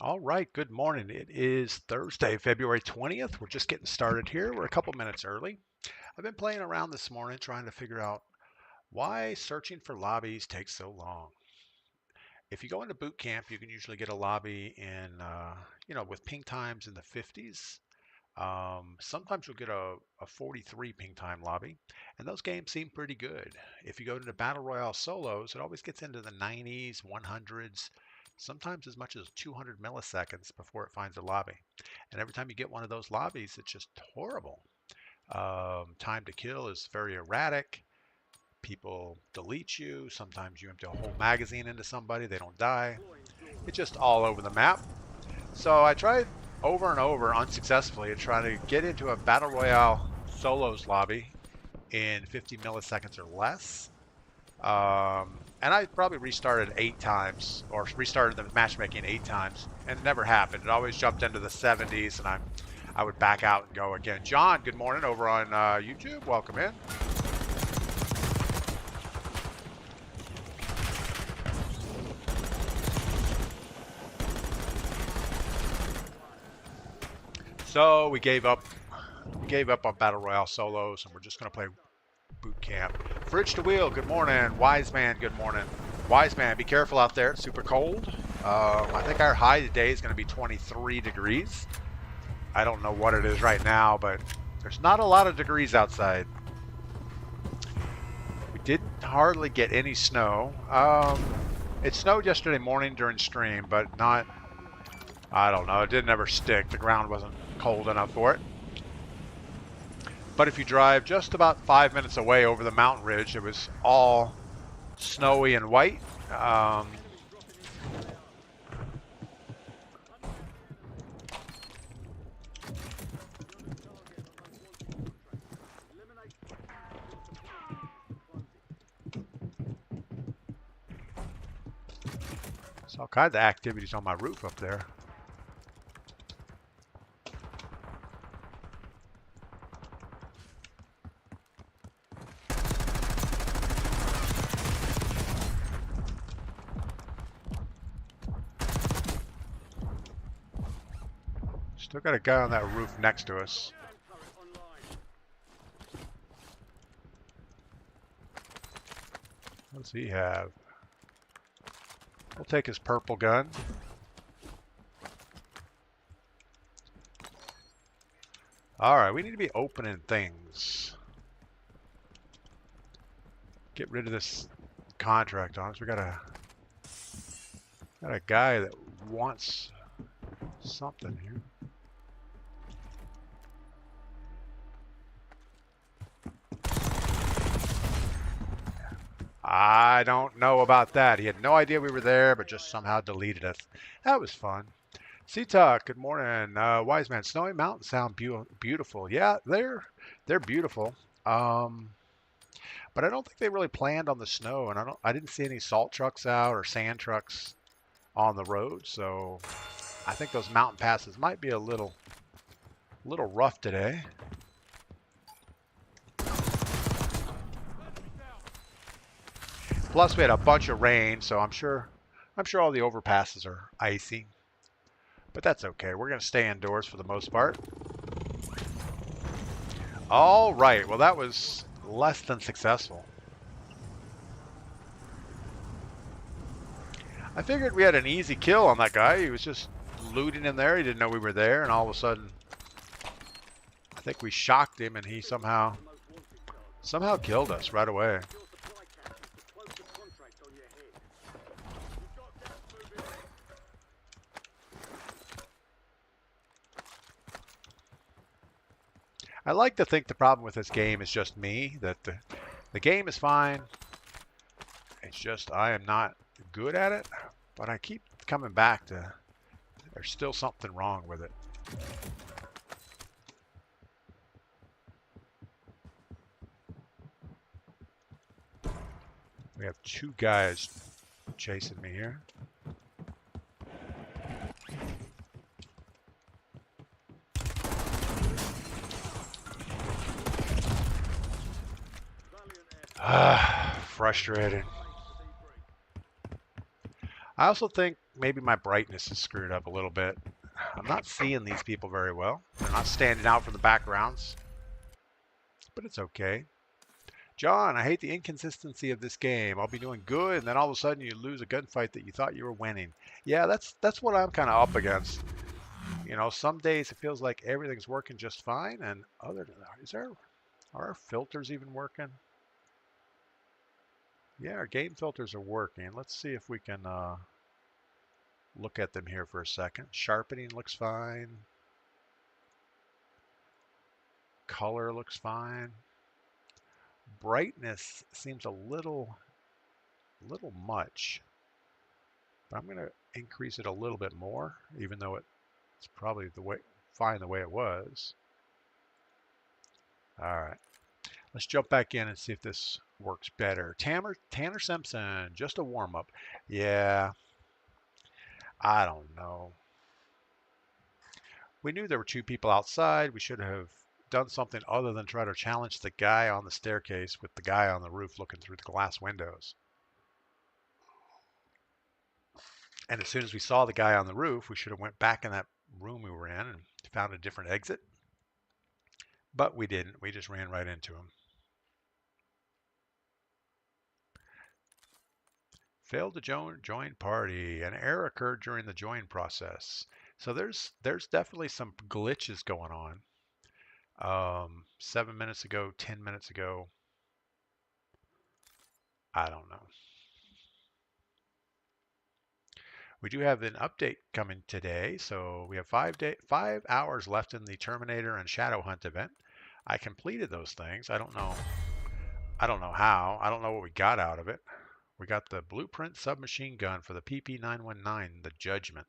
All right, good morning. It is Thursday, February 20th. We're just getting started here. We're a couple minutes early. I've been playing around this morning trying to figure out why searching for lobbies takes so long. If you go into boot camp, you can usually get a lobby in, with ping times in the 50s. Sometimes you'll get a 43 ping time lobby, and those games seem pretty good. If you go to the Battle Royale solos, it always gets into the 90s, 100s, sometimes as much as 200 milliseconds before it finds a lobby. And every time you get one of those lobbies, it's just horrible. Time to kill is very erratic. People delete you. Sometimes you empty a whole magazine into somebody, they don't die. It's just all over the map. So I tried over and over unsuccessfully to try to get into a Battle Royale solos lobby in 50 milliseconds or less. And I probably restarted 8 times, or restarted the matchmaking 8 times, and it never happened. It always jumped into the 70s, and I would back out and go again. John, good morning over on YouTube. Welcome in. So we gave up on Battle Royale solos, and we're just going to play boot camp. Fridge to Wheel, good morning. Wise Man, good morning. Wise Man, be careful out there. It's super cold. I think our high today is going to be 23 degrees. I don't know what it is right now, but there's not a lot of degrees outside. We did hardly get any snow. It snowed yesterday morning during stream, but not, I don't know, it didn't ever stick. The ground wasn't cold enough for it. But if you drive just about 5 minutes away over the mountain ridge, it was all snowy and white. There's all kinds of activities on my roof up there. Still got a guy on that roof next to us. What does he have? We'll take his purple gun. All right, we need to be opening things. Get rid of this contract on us. We got a guy that wants something here. I don't know about that. He had no idea we were there, but just somehow deleted us. That was fun. C-Talk, good morning. Wise Man, Snowy Mountains sound beautiful. Yeah, they're beautiful. But I don't think they really planned on the snow, and I didn't see any salt trucks out or sand trucks on the road, so I think those mountain passes might be a little rough today. Plus, we had a bunch of rain, so I'm sure all the overpasses are icy. But that's okay. We're going to stay indoors for the most part. All right. Well, that was less than successful. I figured we had an easy kill on that guy. He was just looting in there. He didn't know we were there, and all of a sudden, I think we shocked him, and he somehow killed us right away. I like to think the problem with this game is just me, that the game is fine. It's just I am not good at it, but I keep coming back to there's still something wrong with it. We have 2 guys chasing me here. Frustrating. I also think maybe my brightness is screwed up a little bit. I'm not seeing these people very well. They're not standing out from the backgrounds, but it's okay. John, I hate the inconsistency of this game. I'll be doing good, and then all of a sudden you lose a gunfight that you thought you were winning. Yeah, that's what I'm kind of up against. You know, some days it feels like everything's working just fine, and are our filters even working? Yeah, our game filters are working. Let's see if we can look at them here for a second. Sharpening looks fine. Color looks fine. Brightness seems a little much, but I'm going to increase it a little bit more, even though it's probably fine the way it was. All right, let's jump back in and see if this works better. Tanner Simpson, just a warm up. Yeah, I don't know. We knew there were 2 people outside. We should have done something other than try to challenge the guy on the staircase with the guy on the roof looking through the glass windows. And as soon as we saw the guy on the roof, we should have went back in that room we were in and found a different exit. But we didn't. We just ran right into him. Failed to join party. An error occurred during the join process. So there's definitely some glitches going on. 7 minutes ago, 10 minutes ago. I don't know. We do have an update coming today, so we have 5 hours left in the Terminator and Shadow Hunt event. I completed those things. I don't know how. I don't know what we got out of it. We got the blueprint submachine gun for the PP919, the Judgment.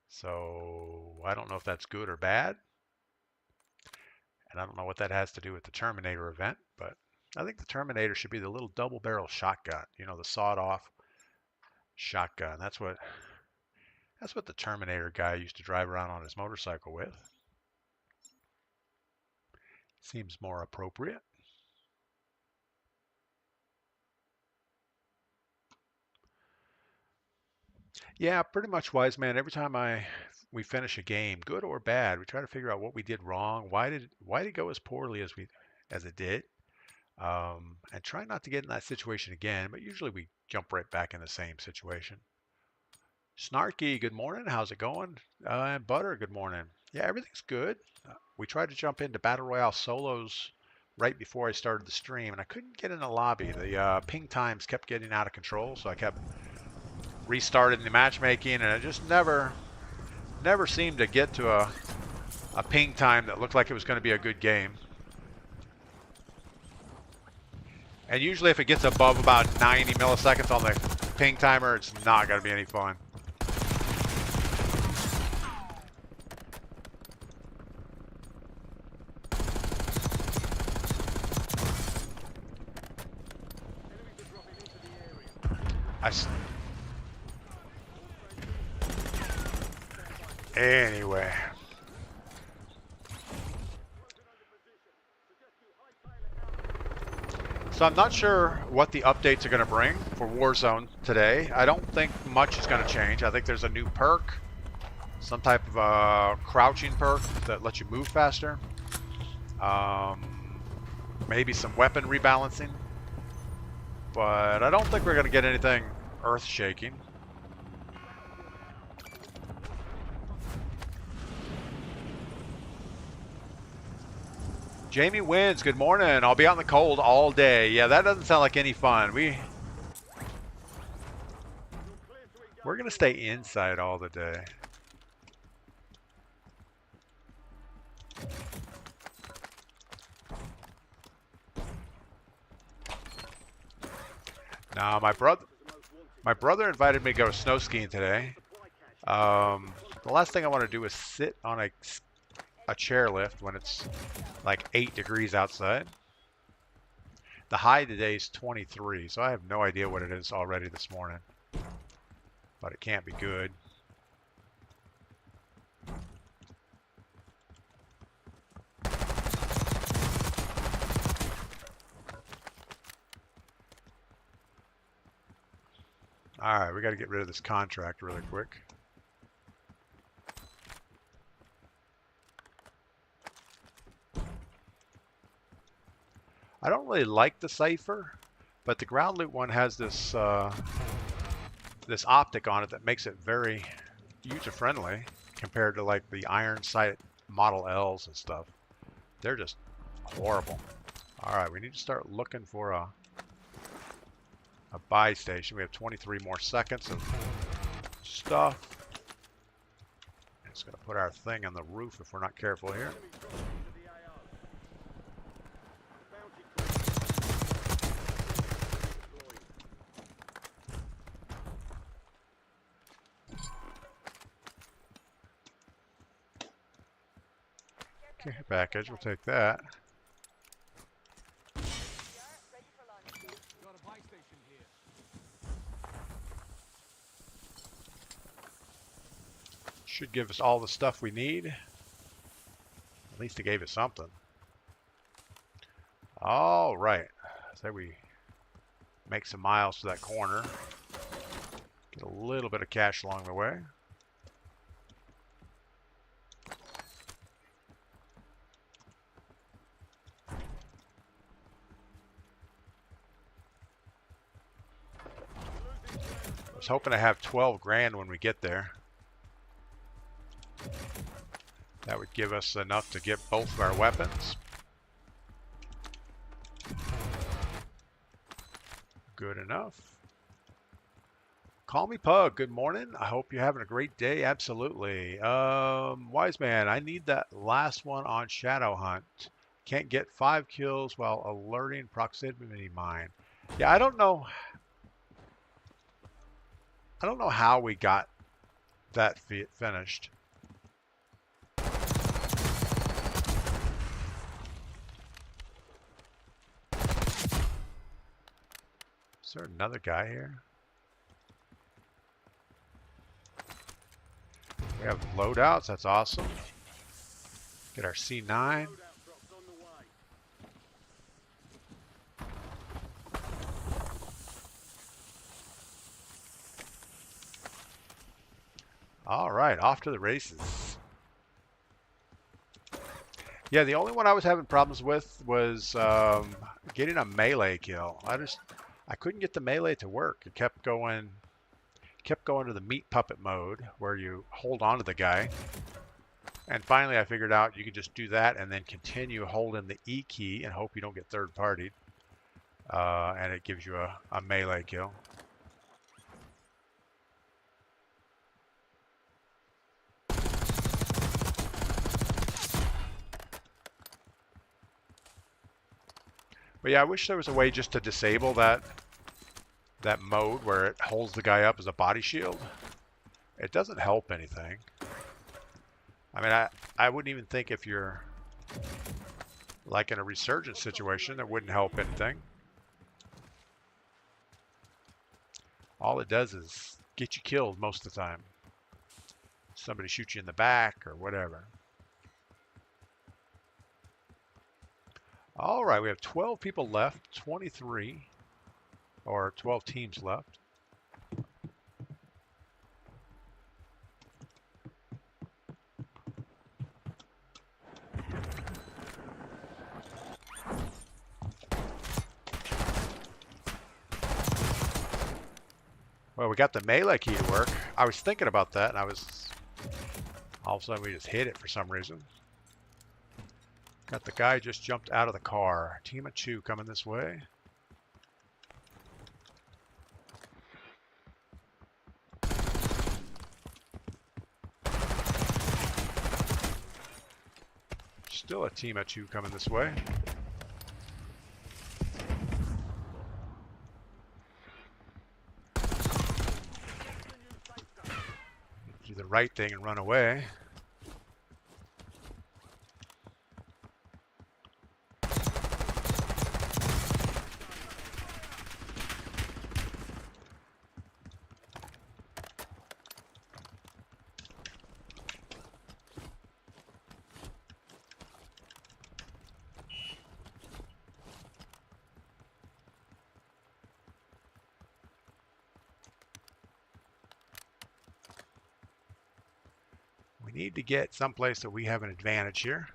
So I don't know if that's good or bad. And I don't know what that has to do with the Terminator event, but I think the Terminator should be the little double barrel shotgun, you know, the sawed off shotgun. That's what the Terminator guy used to drive around on his motorcycle with. Seems more appropriate. Yeah, pretty much, Wise Man. Every time we finish a game, good or bad, we try to figure out what we did wrong. Why did it go as poorly as it did? And try not to get in that situation again. But usually we jump right back in the same situation. Snarky, good morning. How's it going? And Butter, good morning. Yeah, everything's good. We tried to jump into Battle Royale solos right before I started the stream, and I couldn't get in the lobby. The ping times kept getting out of control, so I kept restarting the matchmaking, and it just never seemed to get to a ping time that looked like it was going to be a good game. And usually if it gets above about 90 milliseconds on the ping timer, it's not going to be any fun. Anyway. So I'm not sure what the updates are going to bring for Warzone today. I don't think much is going to change. I think there's a new perk, some type of crouching perk that lets you move faster. Maybe some weapon rebalancing. But I don't think we're going to get anything earth-shaking. Jamie wins. Good morning. I'll be out in the cold all day. Yeah, that doesn't sound like any fun. We're going to stay inside all the day. Now, my brother invited me to go snow skiing today. The last thing I want to do is sit on a chairlift when it's like 8 degrees outside. The high today is 23, so I have no idea what it is already this morning. But it can't be good. Alright, we got to get rid of this contract really quick. I don't really like the Cypher, but the ground loot one has this this optic on it that makes it very user-friendly compared to like the iron sight Model Ls and stuff. They're just horrible. Alright, we need to start looking for a buy station. We have 23 more seconds of stuff. It's going to put our thing on the roof if we're not careful here. Okay, package, we'll take that. Should give us all the stuff we need. At least it gave us something. All right. So we make some miles to that corner. Get a little bit of cash along the way. I was hoping to have 12 grand when we get there. That would give us enough to get both of our weapons. Good enough. Call me Pug. Good morning. I hope you're having a great day. Absolutely. Wise man, I need that last one on Shadow Hunt. Can't get 5 kills while alerting proximity mine. Yeah, I don't know. I don't know how we got that finished. Is there another guy here? We have loadouts. That's awesome. Get our C9. All right, off to the races. Yeah, the only one I was having problems with was getting a melee kill. I couldn't get the melee to work. It kept going to the meat puppet mode where you hold on to the guy. And finally I figured out you could just do that and then continue holding the E key and hope you don't get third partied. And it gives you a melee kill. But yeah, I wish there was a way just to disable that mode where it holds the guy up as a body shield. It doesn't help anything. I mean, I wouldn't even think if you're like in a resurgence situation, it wouldn't help anything. All it does is get you killed most of the time. Somebody shoots you in the back or whatever. All right, we have 12 people left, 23, or 12 teams left. Well, we got the melee key to work. I was thinking about that, and all of a sudden we just hit it for some reason. Got the guy just jumped out of the car. Team of 2 coming this way. Still a team of 2 coming this way. Do the right thing and run away. We need to get someplace that we have an advantage here.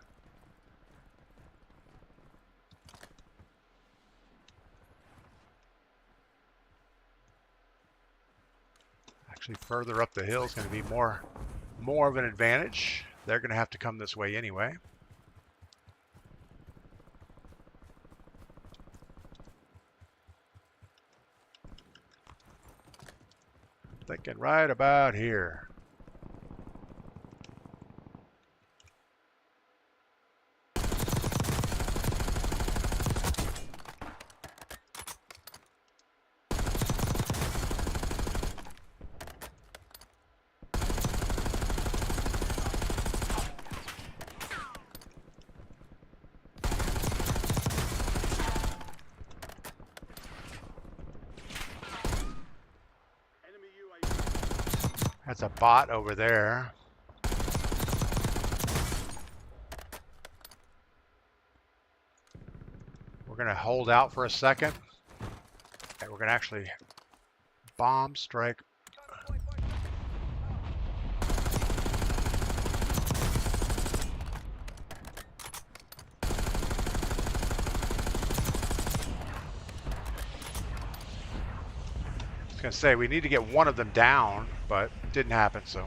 Actually, further up the hill is going to be more of an advantage. They're going to have to come this way anyway. Thinking right about here. That's a bot over there. We're going to hold out for a second. And we're going to actually bomb strike. I was going to say, we need to get one of them down, but it didn't happen, so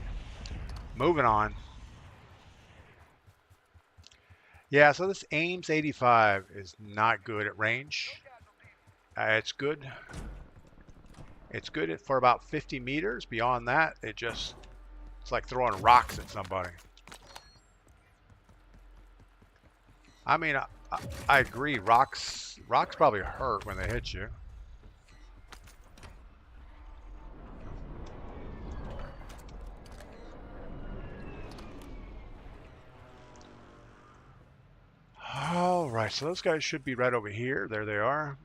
moving on. Yeah, so this Ames 85 is not good at range. It's good. It's good for about 50 meters. Beyond that, it's like throwing rocks at somebody. I mean, I agree. Rocks probably hurt when they hit you. All right, so those guys should be right over here. There they are.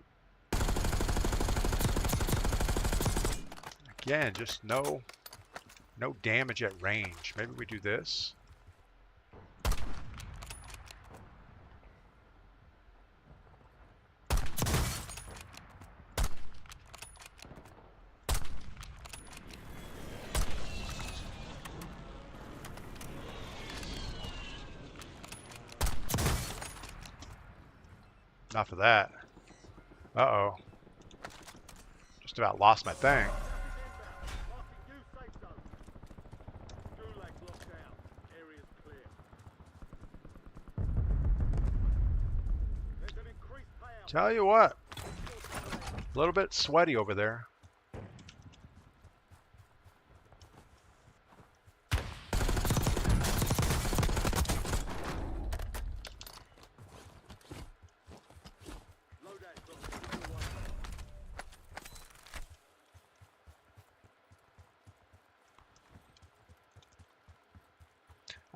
Again, just no damage at range. Maybe we do this. Enough of that. Uh-oh. Just about lost my thing. Tell you what, a little bit sweaty over there.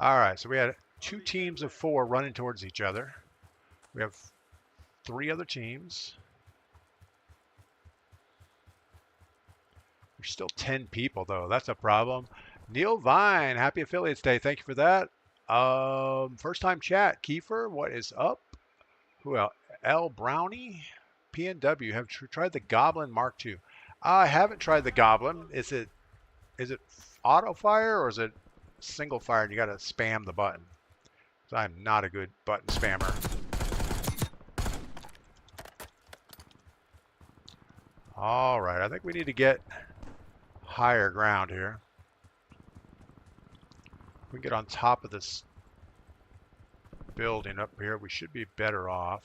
All right, so we had 2 teams of 4 running towards each other. We have 3 other teams. There's still 10 people, though. That's a problem. Neil Vine, happy Affiliates Day. Thank you for that. First time chat. Kiefer, what is up? Who else? L. Brownie, PNW. Have tried the Goblin Mark II? I haven't tried the Goblin. Is it auto fire or is it single fire and you got to spam the button? I'm not a good button spammer. All right, I think we need to get higher ground here. If we can get on top of this building up here, we should be better off.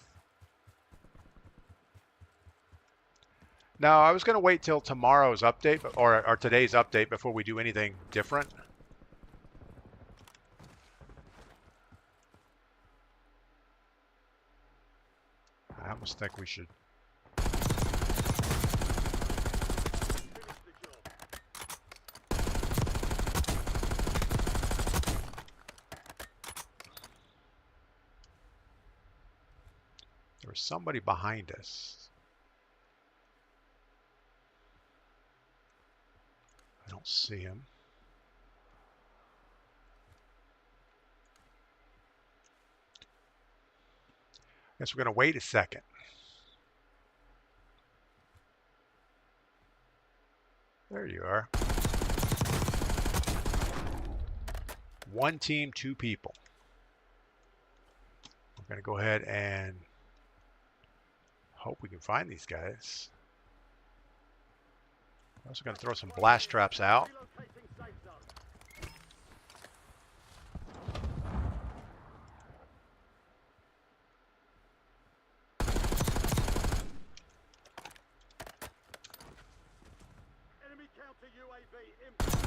Now, I was going to wait till tomorrow's update or today's update before we do anything different. I almost think we should. There was somebody behind us. I don't see him. Guess we're going to wait a second. There you are. One team, two people. We're going to go ahead and hope we can find these guys. I'm also going to throw some blast traps out. Enemy counter UAV inbound.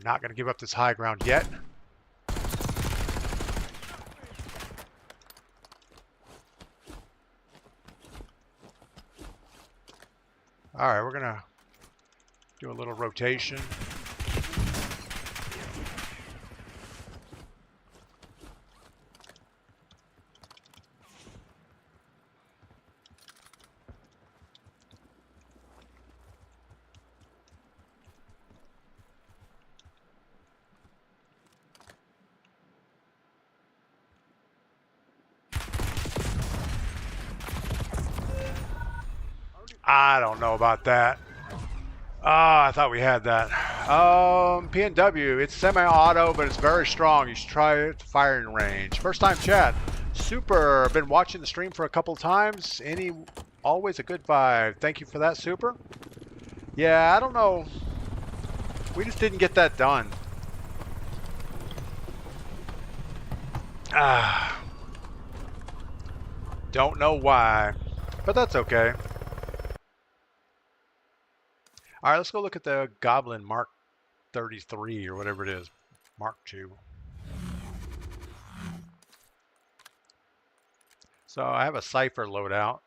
We're not going to give up this high ground yet. All right, we're going to do a little rotation. I don't know about that. I thought we had that. PNW, it's semi-auto, but it's very strong. You should try it at the firing range. First time chat. Super. Been watching the stream for a couple of times. Always a good vibe. Thank you for that, Super. Yeah, I don't know. We just didn't get that done. Don't know why, but that's okay. All right, let's go look at the Goblin Mark 33 or whatever it is. Mark 2. So I have a Cypher loadout.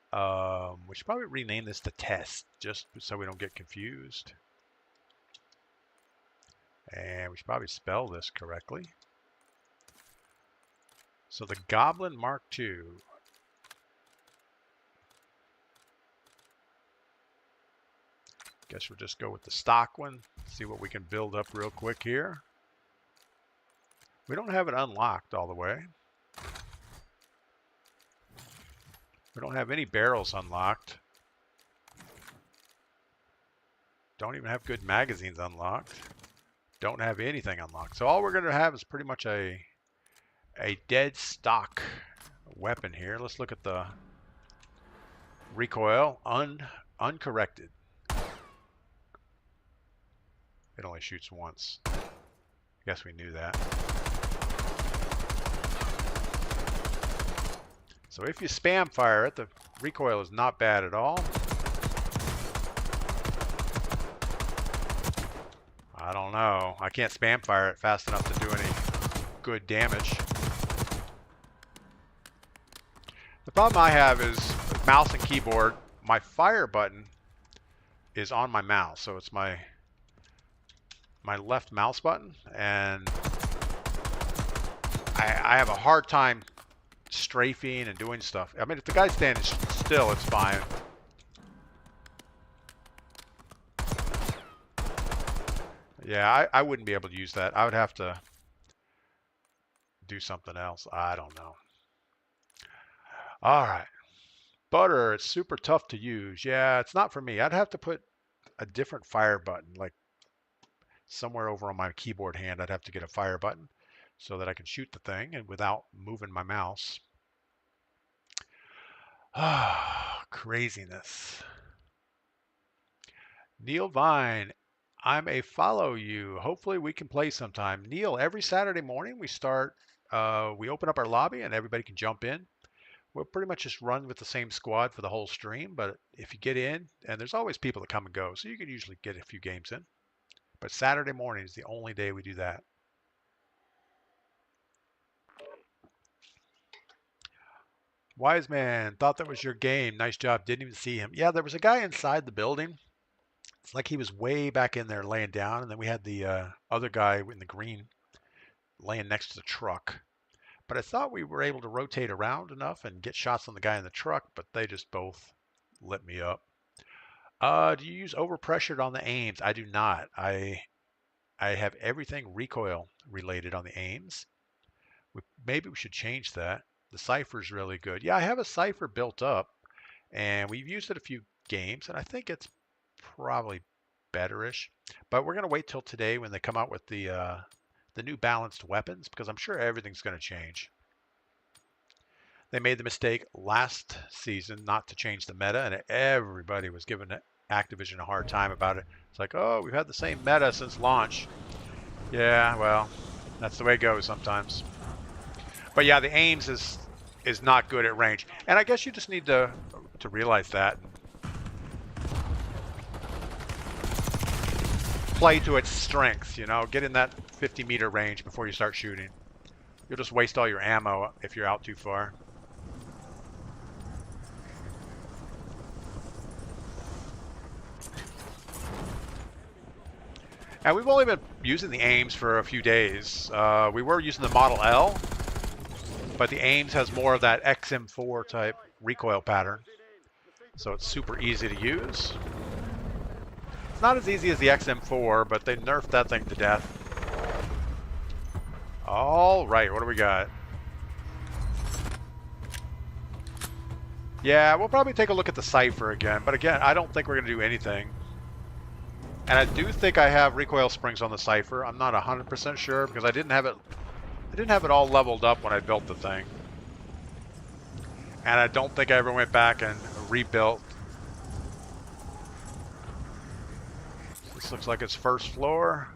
We should probably rename this to Test, just so we don't get confused. And we should probably spell this correctly. So the Goblin Mark 2. Guess we'll just go with the stock one. See what we can build up real quick here. We don't have it unlocked all the way. We don't have any barrels unlocked. Don't even have good magazines unlocked. Don't have anything unlocked. So all we're going to have is pretty much a dead stock weapon here. Let's look at the recoil. Uncorrected. It only shoots once. Guess we knew that. So if you spam fire it, the recoil is not bad at all. I don't know. I can't spam fire it fast enough to do any good damage. The problem I have is with mouse and keyboard, my fire button is on my mouse. So it's my left mouse button, and I have a hard time strafing and doing stuff. I mean, if the guy's standing still, it's fine. Yeah, I wouldn't be able to use that. I would have to do something else. I don't know. All right. Butter, it's super tough to use. Yeah, it's not for me. I'd have to put a different fire button, like somewhere over on my keyboard hand. I'd have to get a fire button so that I can shoot the thing and without moving my mouse. Ah, craziness. Neil Vine, I'm a follow you. Hopefully we can play sometime. Neil, every Saturday morning we open up our lobby and everybody can jump in. We'll pretty much just run with the same squad for the whole stream, but if you get in, and there's always people that come and go, so you can usually get a few games in. But Saturday morning is the only day we do that. Wise man, thought that was your game. Nice job. Didn't even see him. Yeah, there was a guy inside the building, It's like he was way back in there laying down, and then we had the other guy in the green laying next to the truck. But I thought we were able to rotate around enough and get shots on the guy in the truck, but they just both lit me up. Do you use overpressured on the aims? I do not. I have everything recoil related on the aims. Maybe we should change that. The cipher's really good. Yeah, I have a cipher built up, and we've used it a few games, and I think it's probably betterish. But we're gonna wait till today when they come out with the new balanced weapons, because I'm sure everything's gonna change. They made the mistake last season not to change the meta, and everybody was giving Activision a hard time about it. It's like, oh, we've had the same meta since launch. Yeah, well, that's the way it goes sometimes. But yeah, the aims is not good at range, and I guess you just need to realize that. Play to its strengths, you know, get in that 50-meter range before you start shooting. You'll just waste all your ammo if you're out too far. And we've only been using the aims for a few days. We were using the Model L, but the aims has more of that XM4 type recoil pattern. So it's super easy to use. It's not as easy as the XM4, but they nerfed that thing to death. All right, what do we got? Yeah, we'll probably take a look at the cipher again, but again, I don't think we're going to do anything. And I do think I have recoil springs on the cipher. I'm not 100% sure because I didn't have it all leveled up when I built the thing. And I don't think I ever went back and rebuilt. This looks like it's first floor.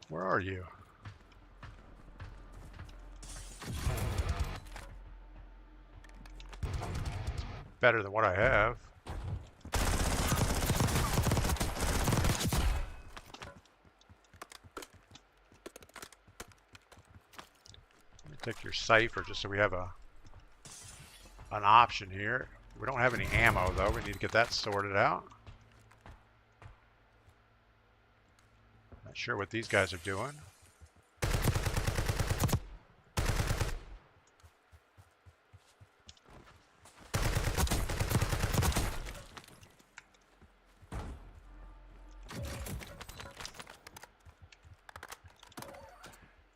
Where are you? Better than what I have. Let me take your cipher just so we have an option here. We don't have any ammo though. We need to get that sorted out. Not sure what these guys are doing.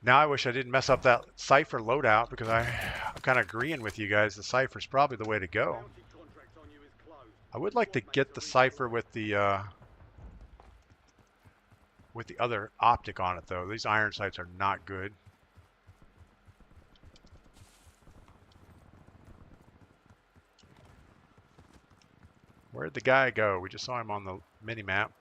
Now I wish I didn't mess up that cipher loadout because I'm kind of agreeing with you guys. The cipher's probably the way to go. I would like to get the cipher with the other optic on it though. These iron sights are not good. Where'd the guy go? We just saw him on the mini map.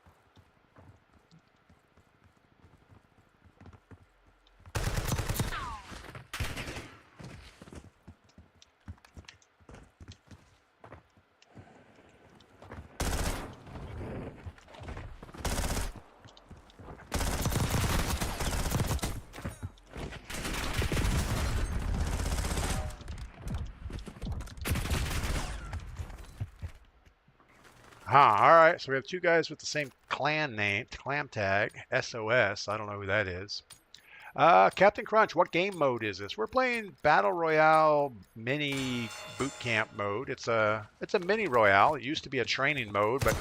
Alright, so we have two guys with the same clan name, clan tag, SOS. I don't know who that is. Captain Crunch, what game mode is this? We're playing Battle Royale mini boot camp mode. It's a mini royale. It used to be a training mode, but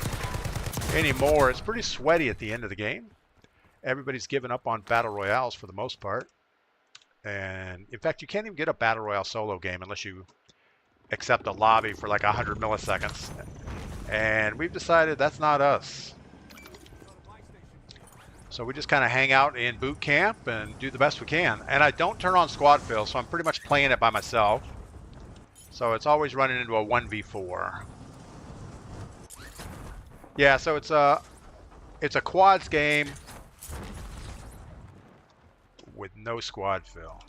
anymore it's pretty sweaty at the end of the game. Everybody's given up on Battle Royales for the most part. And in fact, you can't even get a Battle Royale solo game unless you accept a lobby for like 100 milliseconds. And we've decided that's not us. So we just kind of hang out in boot camp and do the best we can. And I don't turn on squad fill, so I'm pretty much playing it by myself. So it's always running into a 1v4. Yeah, so it's a quads game with no squad fill.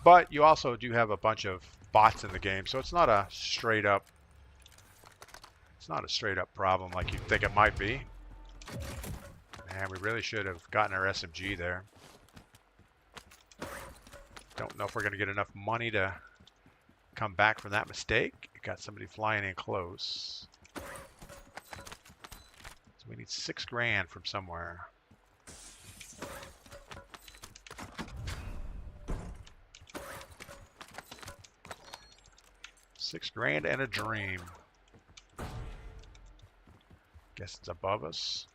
But you also do have a bunch of bots in the game, so it's not a straight up problem like you think it might be. Man, we really should have gotten our SMG there. Don't know if we're going to get enough money to come back from that mistake. Got somebody flying in close. So we need $6 grand from somewhere. $6 grand and a dream. Guess it's above us.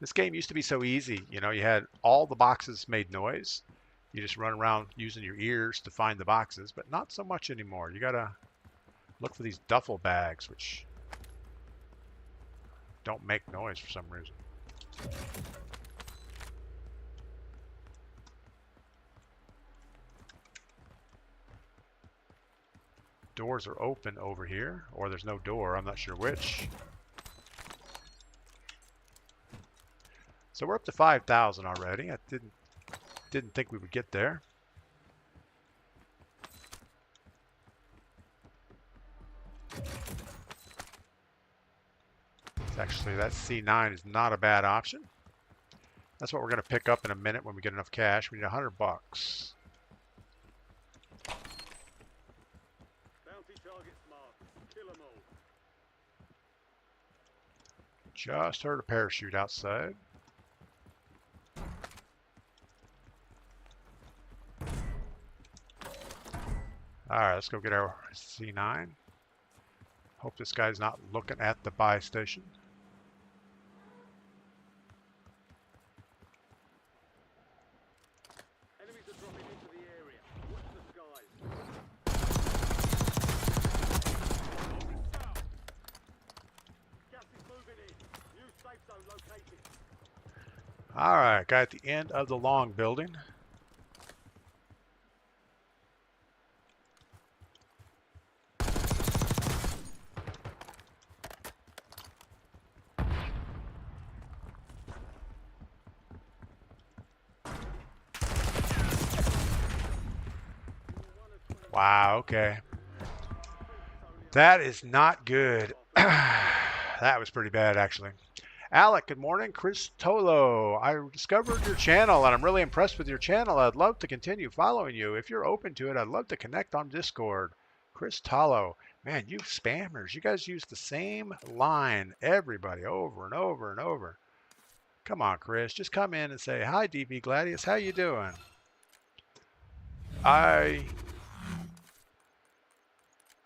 This game used to be so easy. You know, you had all the boxes made noise. You just run around using your ears to find the boxes, but not so much anymore. You gotta look for these duffel bags, which don't make noise for some reason. Doors are open over here, or there's no door. I'm not sure which. So we're up to 5,000 already. I didn't think we would get there. Actually, that C9 is not a bad option. That's what we're going to pick up in a minute when we get enough cash. We need $100. Bounty targets marked. Kill them all. Just heard a parachute outside. Alright, let's go get our C9. Hope this guy's not looking at the buy station. Enemies are dropping into the area. Watch the skies. Gas is moving in. New safe zone located. Alright, guy at the end of the long building. Wow, okay. That is not good. That was pretty bad, actually. Alec, good morning. Chris Tolo, I discovered your channel, and I'm really impressed with your channel. I'd love to continue following you. If you're open to it, I'd love to connect on Discord. Chris Tolo. Man, you spammers, you guys use the same line, everybody, over and over and over. Come on, Chris. Just come in and say, hi, DPGladius. How you doing?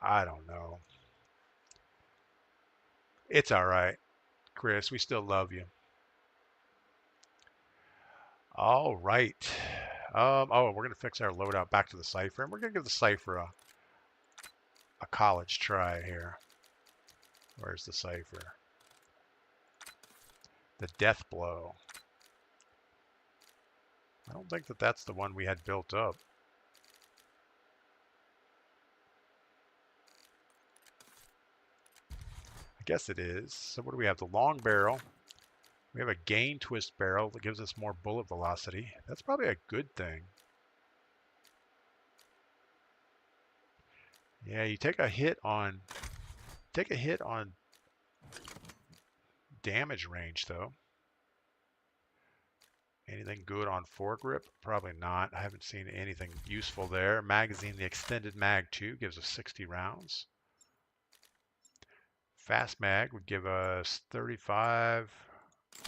I don't know. It's all right, Chris. We still love you. All right. Oh, we're going to fix our loadout back to the Cypher. And we're going to give the Cypher a college try here. Where's the Cypher? The Death Blow. I don't think that that's the one we had built up. I guess it is. So what do we have? The long barrel. We have a gain twist barrel that gives us more bullet velocity. That's probably a good thing. Yeah, you take a hit on damage range though. Anything good on foregrip? Probably not. I haven't seen anything useful there. Magazine, the extended mag 2 gives us 60 rounds. Fast mag would give us 35.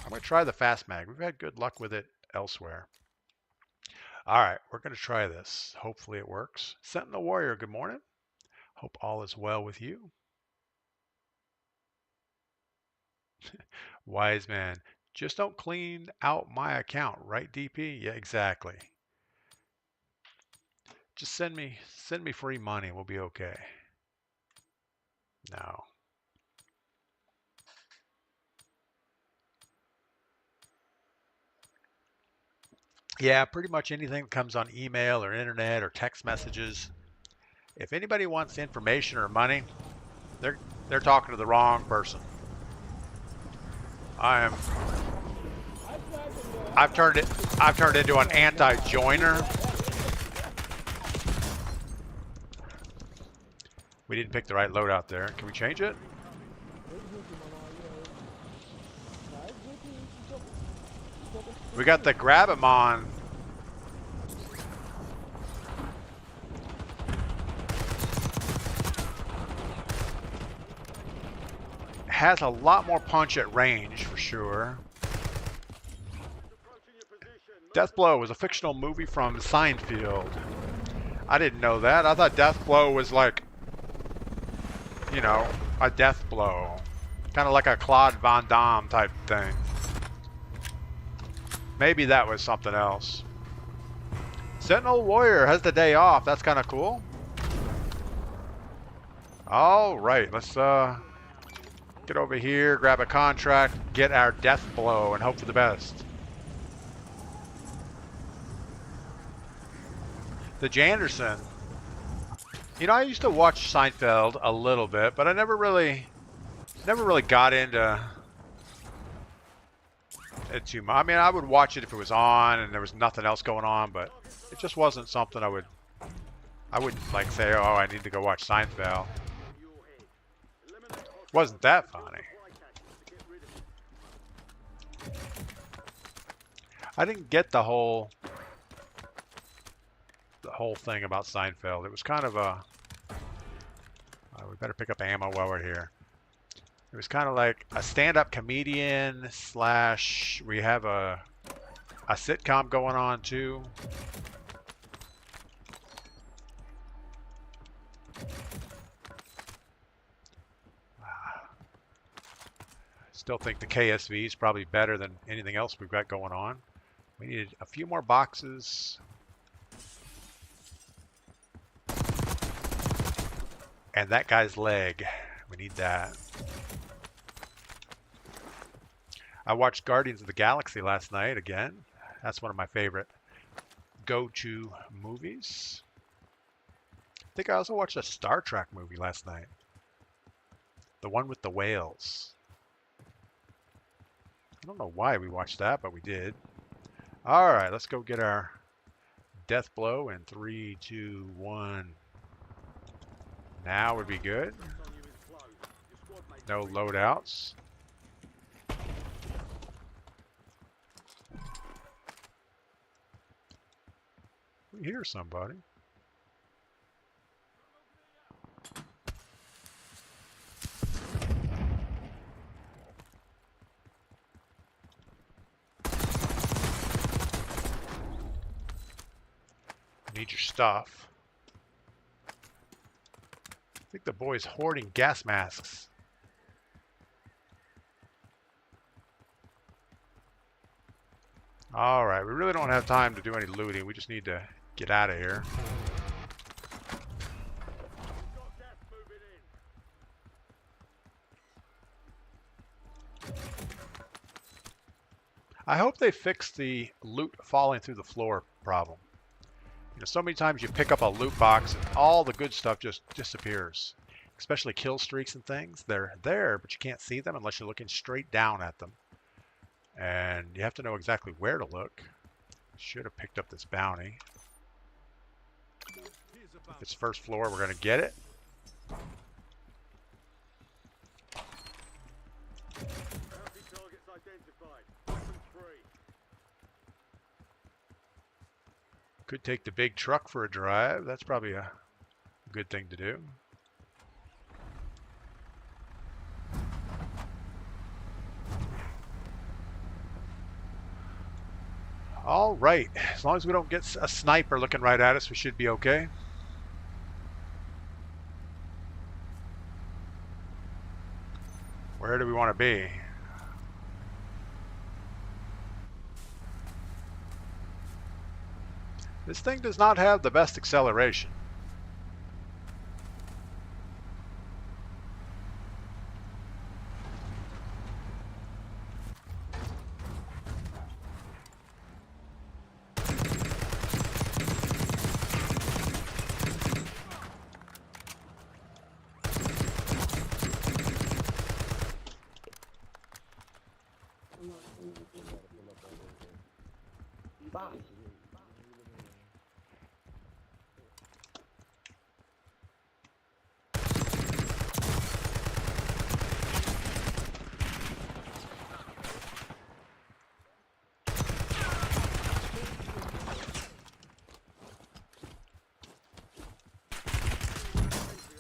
I'm going to try the fast mag. We've had good luck with it elsewhere. All right, we're going to try this. Hopefully it works. Sentinel Warrior, good morning. Hope all is well with you. Wise man, just don't clean out my account, right, DP? Yeah, exactly. Just send me free money. We'll be okay. No. Yeah, pretty much anything that comes on email or internet or text messages. If anybody wants information or money, They're talking to the wrong person. I've turned into an anti-joiner. We didn't pick the right loadout there. Can we change it? We got the grab 'em on. Has a lot more punch at range for sure. Death Blow was a fictional movie from Seinfeld. I didn't know that. I thought Death Blow was like, you know, a death blow. Kind of like a Claude Van Damme type thing. Maybe that was something else. Sentinel Warrior has the day off. That's kind of cool. All right, let's get over here, grab a contract, get our death blow, and hope for the best. The Janderson. You know, I used to watch Seinfeld a little bit, but I never really got into it too much. I mean, I would watch it if it was on and there was nothing else going on, but it just wasn't something I wouldn't like say, oh, I need to go watch Seinfeld. Wasn't that funny. I didn't get the whole thing about Seinfeld. It was kind of a we better pick up ammo while we're here. It was kind of like a stand-up comedian slash we have a sitcom going on too. Still think the KSV is probably better than anything else we've got going on. We needed a few more boxes. And that guy's leg. We need that. I watched Guardians of the Galaxy last night again. That's one of my favorite go-to movies. I think I also watched a Star Trek movie last night. The one with the whales. I don't know why we watched that, but we did. All right, let's go get our death blow in 3, 2, 1. Now would be good. No loadouts. We hear somebody. Need your stuff. I think the boy's hoarding gas masks. All right, we really don't have time to do any looting. We just need to get out of here. I hope they fix the loot falling through the floor problem. You know, so many times you pick up a loot box and all the good stuff just disappears. Especially kill streaks and things. They're there, but you can't see them unless you're looking straight down at them. And you have to know exactly where to look. Should have picked up this bounty. If it's first floor, we're going to get it. Could take the big truck for a drive. That's probably a good thing to do. All right. As long as we don't get a sniper looking right at us, we should be okay. Where do we want to be? This thing does not have the best acceleration. Entry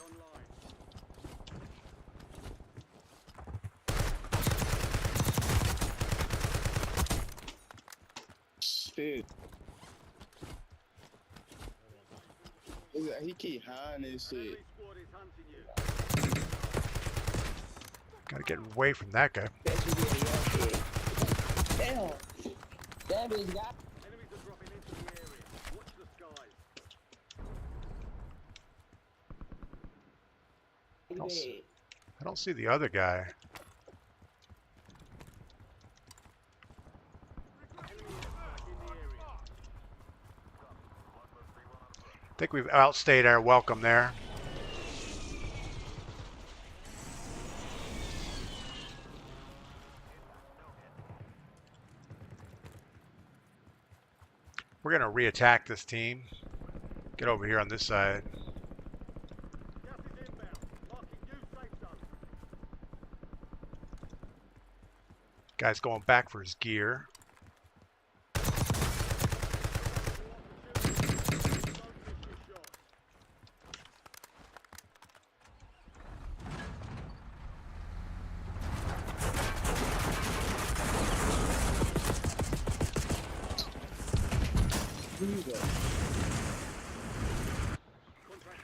online. Shit. He keep hiding this shit. Enemy squad is hunting you. Gotta get away from that guy. That's what he did. Damn. That bitch got. Enemies are dropping into the area. Watch the skies. I don't see the other guy. Enemy airstrike in the area. I think we've outstayed our welcome there. We're gonna re-attack this team. Get over here on this side. Gas is inbound. Marking new safe zone. Guy's going back for his gear. Don't miss your shot. Contract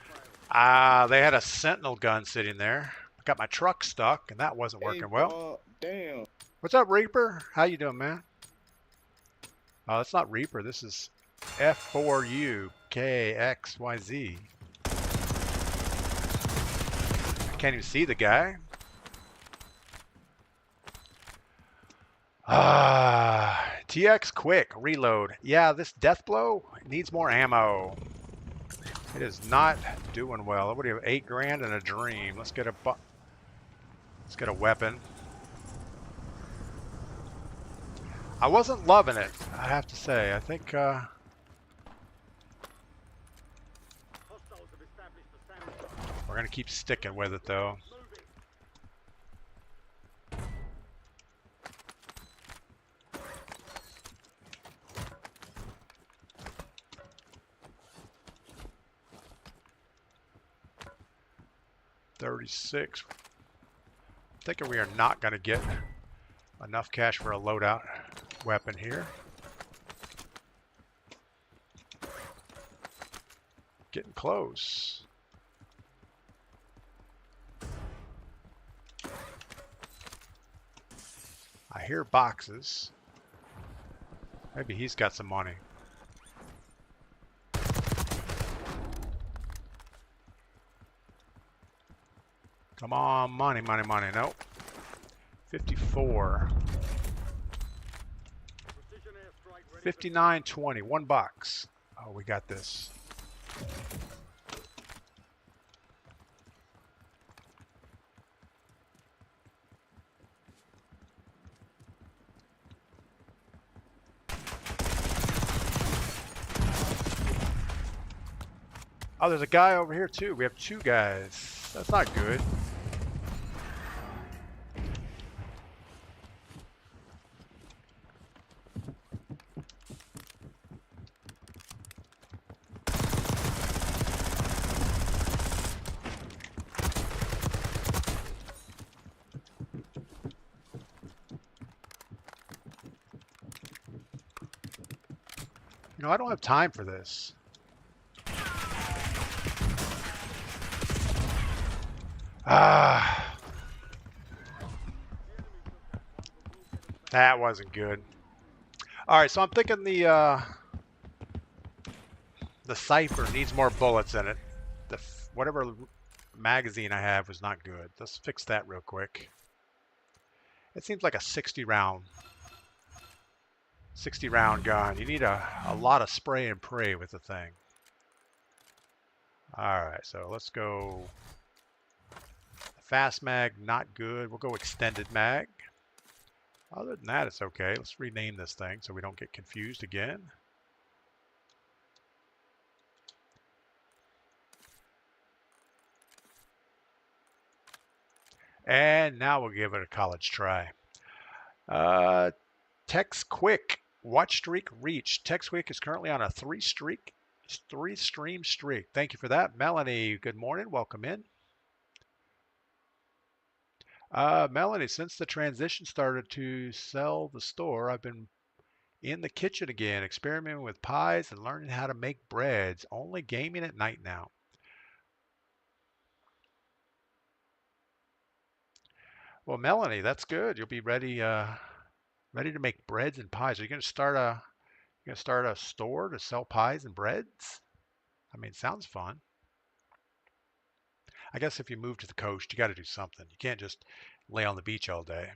failed. They had a sentinel gun sitting there. I got my truck stuck, and that wasn't working well. Damn. What's up, Reaper? How you doing, man? Oh, that's not Reaper. This is F4UKXYZ. I can't even see the guy. TX quick reload. Yeah, this death blow needs more ammo. It is not doing well. What do you have? 8 grand and a dream. Let's get a weapon. I wasn't loving it, I have to say. I think Hostiles have established the SAM zone. we're gonna keep sticking with it though. Moving. 36. Thinking we are not gonna get enough cash for a loadout weapon here. Getting close. I hear boxes. Maybe he's got some money. Come on, money, money, money. Nope. 54. Precision airstrike ready. 59.20. $1. Oh, we got this. Oh, there's a guy over here too. We have 2 guys. That's not good. You know, I don't have time for this. That wasn't good. All right, so I'm thinking the Cypher needs more bullets in it. Whatever magazine I have was not good. Let's fix that real quick. It seems like a 60 round gun. You need a lot of spray and pray with the thing. All right, so let's go. Fast mag, not good. We'll go extended mag. Other than that, it's okay. Let's rename this thing so we don't get confused again. And now we'll give it a college try. Text Quick. Watch streak reached. Text Quick is currently on a three-stream streak. Thank you for that. Melanie, good morning. Welcome in. Melanie, since the transition started to sell the store, I've been in the kitchen again, experimenting with pies and learning how to make breads. Only gaming at night now. Well, Melanie, that's good. You'll be ready to make breads and pies. Are you going to start a store to sell pies and breads? I mean, sounds fun. I guess if you move to the coast, you got to do something. You can't just lay on the beach all day.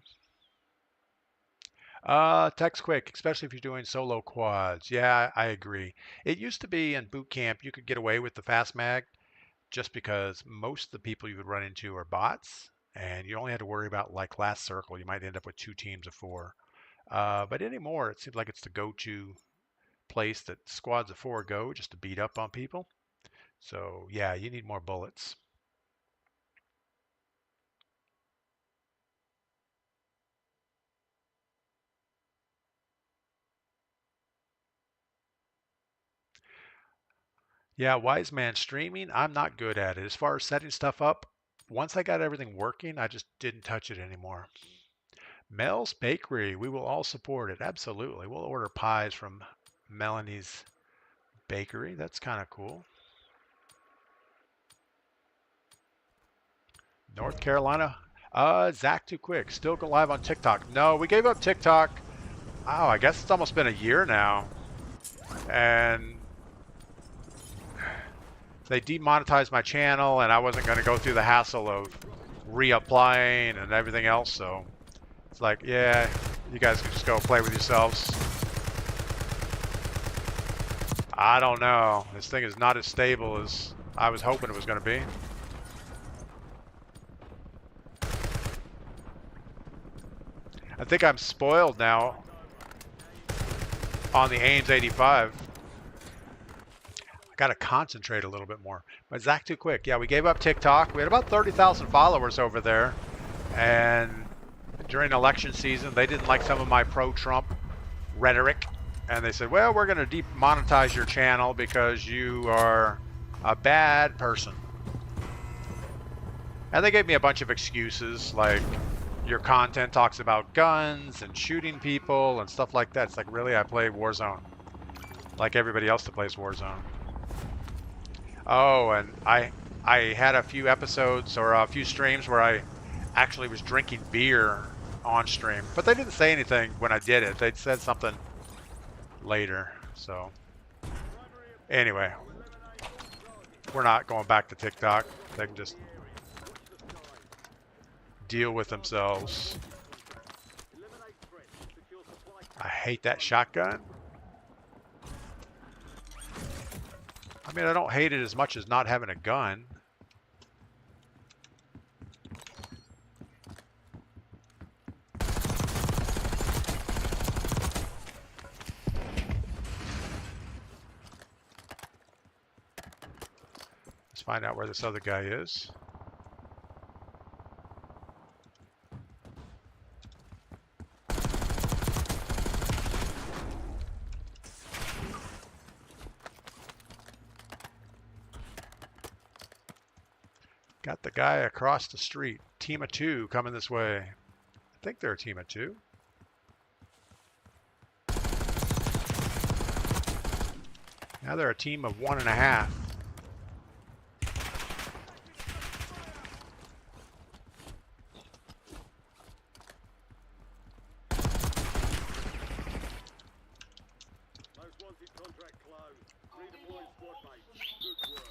Text quick, especially if you're doing solo quads. Yeah, I agree. It used to be in boot camp you could get away with the fast mag just because most of the people you would run into are bots, and you only had to worry about like last circle. You might end up with 2 teams of 4. But anymore, it seems like it's the go-to place that squads of 4 go just to beat up on people. So yeah, you need more bullets. Yeah, Wise Man streaming, I'm not good at it. As far as setting stuff up, once I got everything working, I just didn't touch it anymore. Mel's Bakery, we will all support it. Absolutely. We'll order pies from Melanie's Bakery. That's kind of cool. North Carolina. Zach Too Quick, still go live on TikTok. No, we gave up TikTok. Oh, I guess it's almost been a year now. And they demonetized my channel, and I wasn't going to go through the hassle of reapplying and everything else. So it's like, yeah, you guys can just go play with yourselves. I don't know. This thing is not as stable as I was hoping it was going to be. I think I'm spoiled now on the Ames 85. I got to concentrate a little bit more. But Zach Too Quick. Yeah, we gave up TikTok. We had about 30,000 followers over there. And during election season, they didn't like some of my pro-Trump rhetoric. And they said, well, we're going to demonetize your channel because you are a bad person. And they gave me a bunch of excuses, like your content talks about guns and shooting people and stuff like that. It's like, really? I play Warzone like everybody else that plays Warzone. Oh, and I had a few episodes or a few streams where I actually was drinking beer on stream. But they didn't say anything when I did it. They said something later. So anyway, we're not going back to TikTok. They can just deal with themselves. I hate that shotgun. I mean, I don't hate it as much as not having a gun. Let's find out where this other guy is. Got the guy across the street. Team of 2 coming this way. I think they're a team of 2. Now they're a team of 1.5. Most wanted contract closed. Redeploying squad mates. Good work.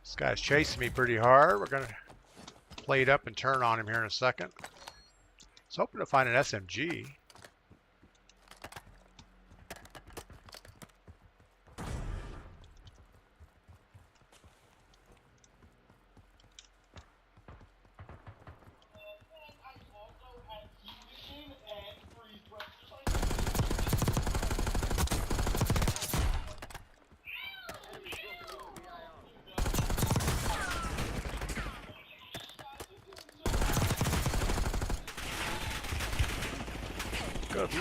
This guy's chasing me pretty hard. We're going to plate up and turn on him here in a second. I was hoping to find an SMG.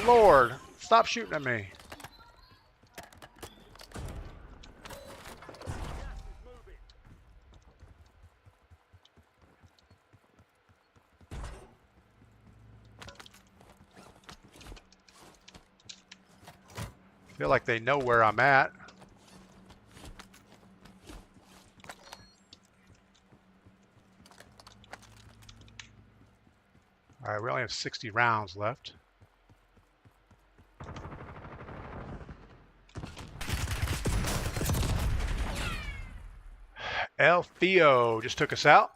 Lord, stop shooting at me. Gas is moving. I feel like they know where I'm at. All right, we only have 60 rounds left. El Fio just took us out.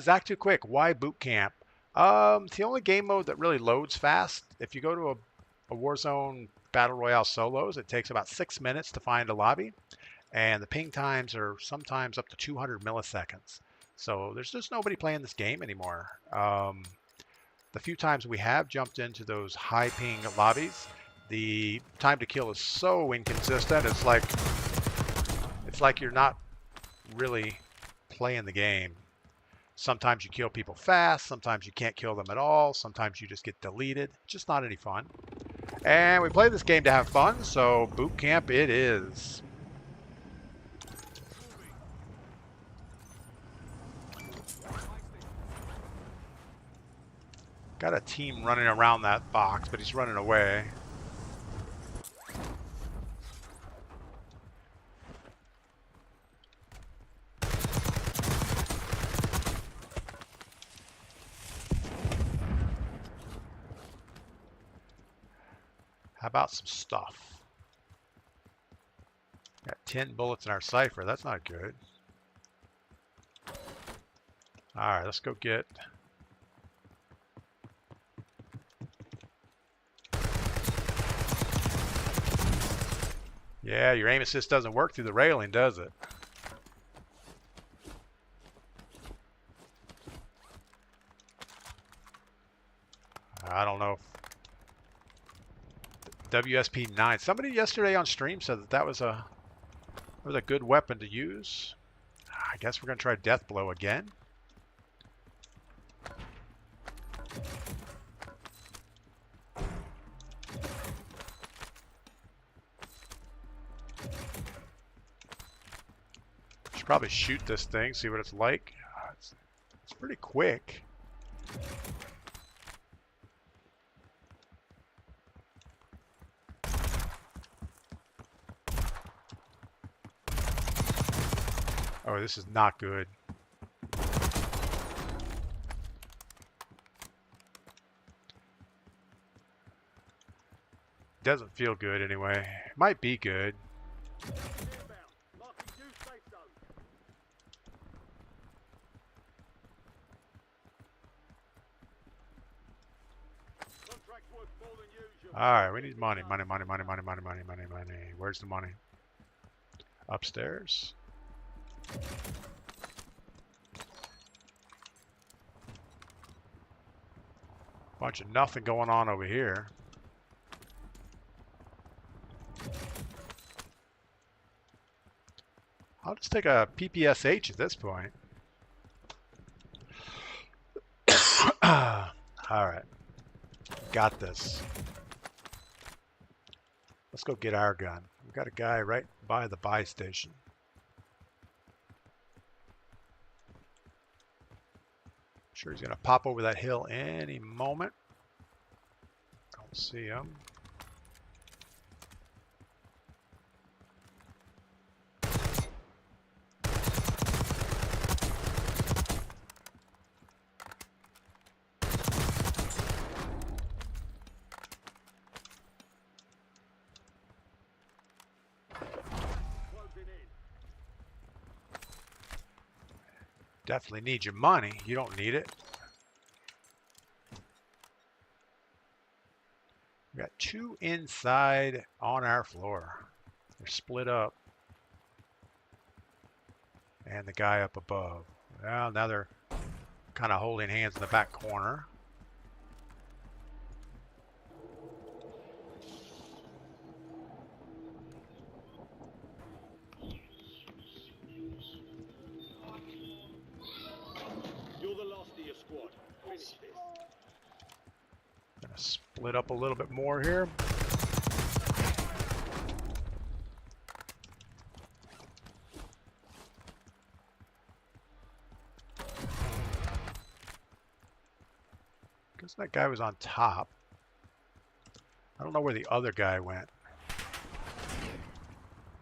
Zach Too Quick, why boot camp? It's the only game mode that really loads fast. If you go to a Warzone Battle Royale solos, it takes about 6 minutes to find a lobby, and the ping times are sometimes up to 200 milliseconds. So there's just nobody playing this game anymore. The few times we have jumped into those high ping lobbies, the time to kill is so inconsistent. It's like you're not really playing the game. Sometimes you kill people fast, sometimes you can't kill them at all, sometimes you just get deleted. Just not any fun. And we play this game to have fun, so boot camp it is. Got a team running around that box, but he's running away. How about some stuff? Got 10 bullets in our cipher. That's not good. All right, let's go get... Yeah, your aim assist doesn't work through the railing, does it? I don't know. WSP9. Somebody yesterday on stream said that was a good weapon to use. I guess we're going to try Death Blow again. Should probably shoot this thing, see what it's like. It's pretty quick. Oh, this is not good. Doesn't feel good anyway. Might be good. Marking new safe zone. Contract worth more than usual. All right, we need money, money, money, money, money, money, money, money, money. Where's the money? Upstairs. Bunch of nothing going on over here. I'll just take a PPSH at this point. All right. Got this. Let's go get our gun. We've got a guy right by the buy station. Sure he's going to pop over that hill any moment. Don't see him. Definitely need your money. You don't need it. We got two inside on our floor. They're split up. And the guy up above. Well, now they're kind of holding hands in the back corner. You're the last of your squad. Finish this. lit up a little bit more here. Guess that guy was on top. I don't know where the other guy went.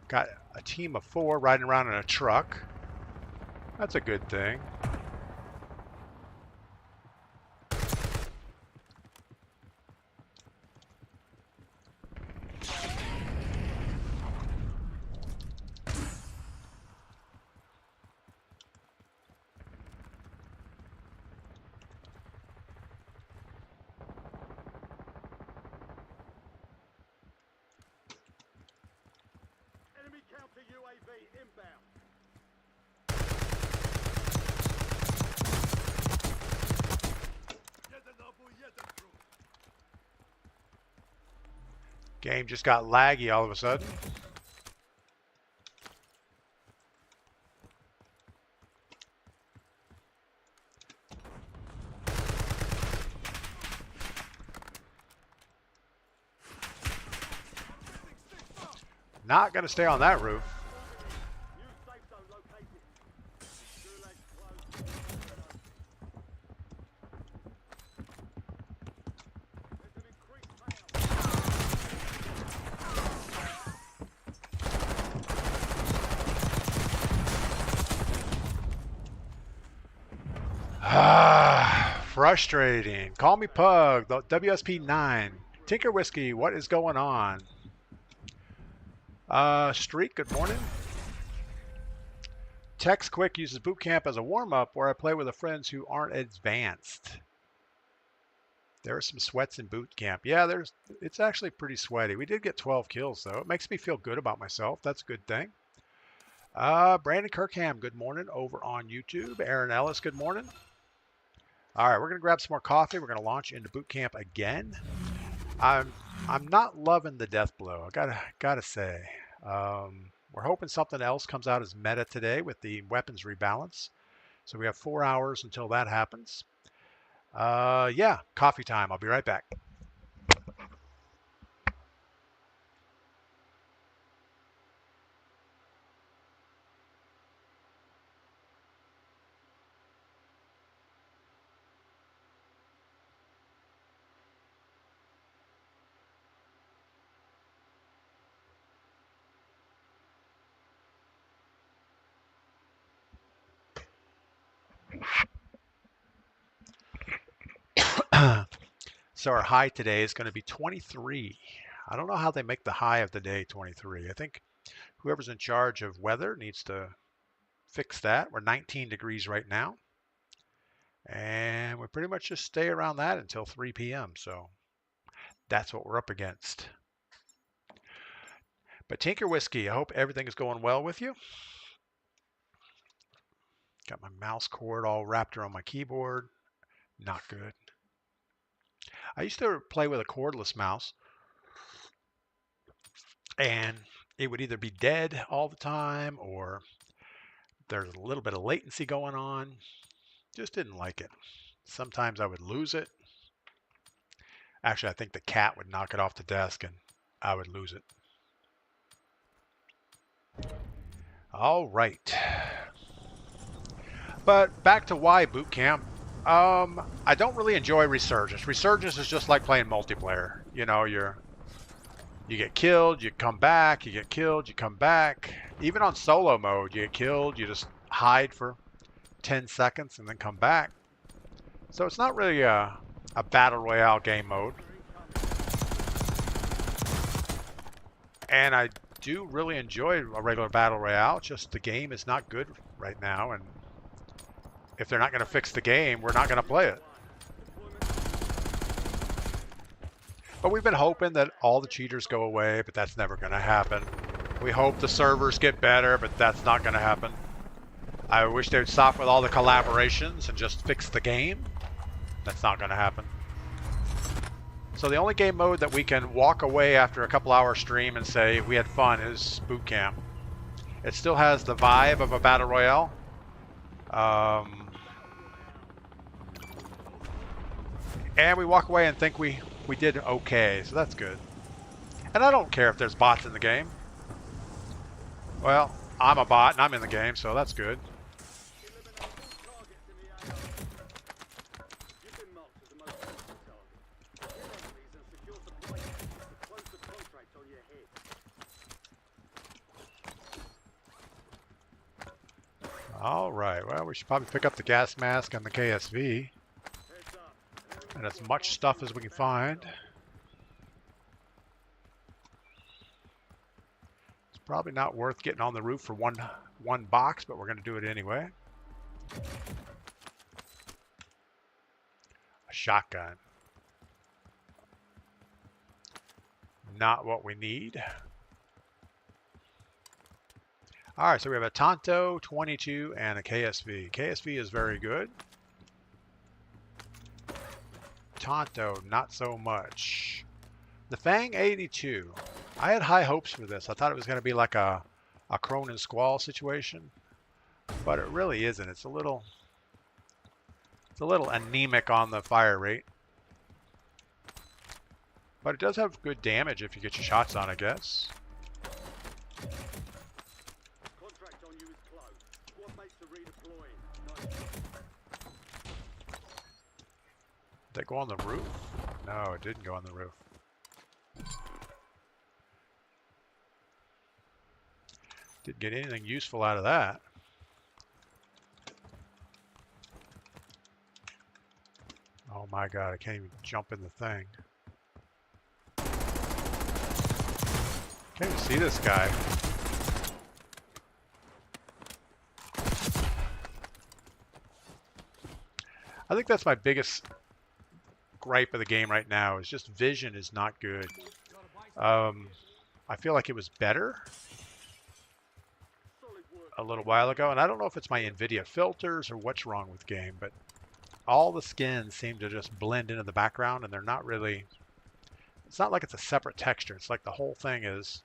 Got a team of 4 riding around in a truck. That's a good thing. Enemy counter UAV inbound. Game just got laggy all of a sudden. Not going to stay on that roof. New safe zone located. Gulag closed. There's an increased Ah, frustrating. Call me Pug, the WSP9. Tinker Whiskey, what is going on? Street, good morning. Text Quick uses boot camp as a warm-up where I play with the friends who aren't advanced. There are some sweats in boot camp. Yeah, it's actually pretty sweaty. We did get 12 kills, though. It makes me feel good about myself. That's a good thing. Brandon Kirkham, good morning over on YouTube. Aaron Ellis, good morning. All right, we're going to grab some more coffee. We're going to launch into boot camp again. I'm not loving the death blow. I gotta say. We're hoping something else comes out as meta today with the weapons rebalance. So we have 4 hours until that happens. Yeah, coffee time. I'll be right back. So our high today is going to be 23. I don't know how they make the high of the day 23. I think whoever's in charge of weather needs to fix that. We're 19 degrees right now. And we pretty much just stay around that until 3 p.m. So that's what we're up against. But Tinker Whiskey, I hope everything is going well with you. Got my mouse cord all wrapped around my keyboard. Not good. I used to play with a cordless mouse, and it would either be dead all the time or there's a little bit of latency going on. Just didn't like it. Sometimes I would lose it. Actually, I think the cat would knock it off the desk and I would lose it. All right. But back to why boot camp. I don't really enjoy Resurgence. Resurgence is just like playing multiplayer. You know, you get killed, you come back, you get killed, you come back. Even on solo mode, you get killed, you just hide for 10 seconds and then come back. So it's not really a battle royale game mode. And I do really enjoy a regular battle royale, just the game is not good right now, and if they're not going to fix the game, we're not going to play it. But we've been hoping that all the cheaters go away, but that's never going to happen. We hope the servers get better, but that's not going to happen. I wish they would stop with all the collaborations and just fix the game. That's not going to happen. So the only game mode that we can walk away after a couple hour stream and say we had fun is boot camp. It still has the vibe of a battle royale. And we walk away and think we we did okay, so that's good. And I don't care if there's bots in the game. Well, I'm a bot and I'm in the game, so that's good. Eliminate all targets in the AO. You've been marked as the most critical target. Kill enemies and secure supply chains to close the contract on your head. All right, well, we should probably pick up the gas mask and the KSV. Heads up. And as much stuff as we can find. It's probably not worth getting on the roof for one box, but we're going to do it anyway. A shotgun. Not what we need. All right, so we have a Tonto, 22, and a KSV. KSV is very good. Tonto, not so much. The Fang 82. I had high hopes for this. I thought it was going to be like a Cronin Squall situation, but it really isn't. It's a little anemic on the fire rate, but it does have good damage if you get your shots on, I guess. Contract on you is closed. Squad mates are redeploying. Nice. Did that go on the roof? No, it didn't go on the roof. Didn't get anything useful out of that. Oh my god, I can't even jump in the thing. Can't even see this guy. I think that's my biggest gripe of the game right now, is just vision is not good. I feel like it was better Solid work. a little while ago, and I don't know if it's my NVIDIA filters or what's wrong with the game, but all the skins seem to just blend into the background, and they're not really, it's not like it's a separate texture. It's like the whole thing is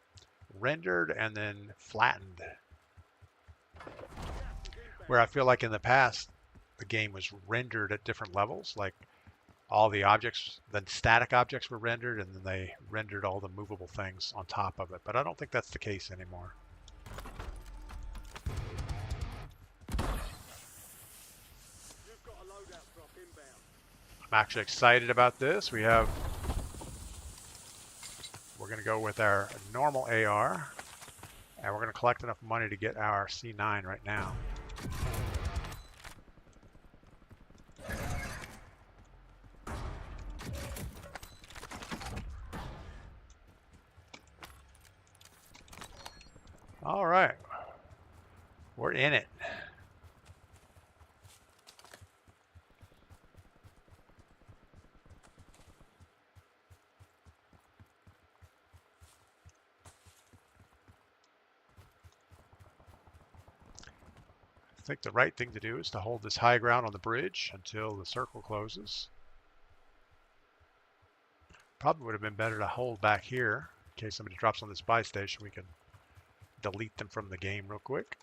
rendered and then flattened. Where I feel like in the past, the game was rendered at different levels, like all the objects, the static objects were rendered, and then they rendered all the movable things on top of it. But I don't think that's the case anymore. You've got a loadout drop inbound. I'm actually excited about this. We're going to go with our normal AR, and we're going to collect enough money to get our C9 right now. All right, we're in it. I think the right thing to do is to hold this high ground on the bridge until the circle closes. Probably would have been better to hold back here in case somebody drops on this buy station. We can delete them from the game real quick.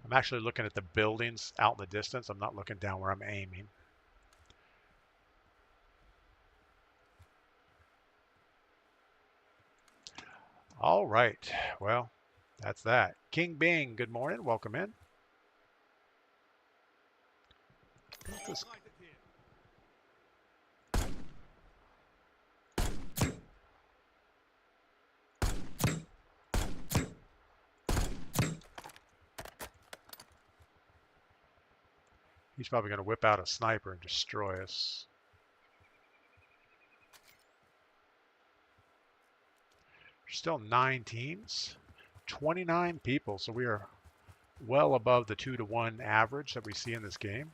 I'm actually looking at the buildings out in the distance. I'm not looking down where I'm aiming. All right, well, that's that. King Bing, good morning. Welcome in. This He's probably going to whip out a sniper and destroy us. There's still 9 teams, 29 people, so we are well above the 2-to-1 average that we see in this game.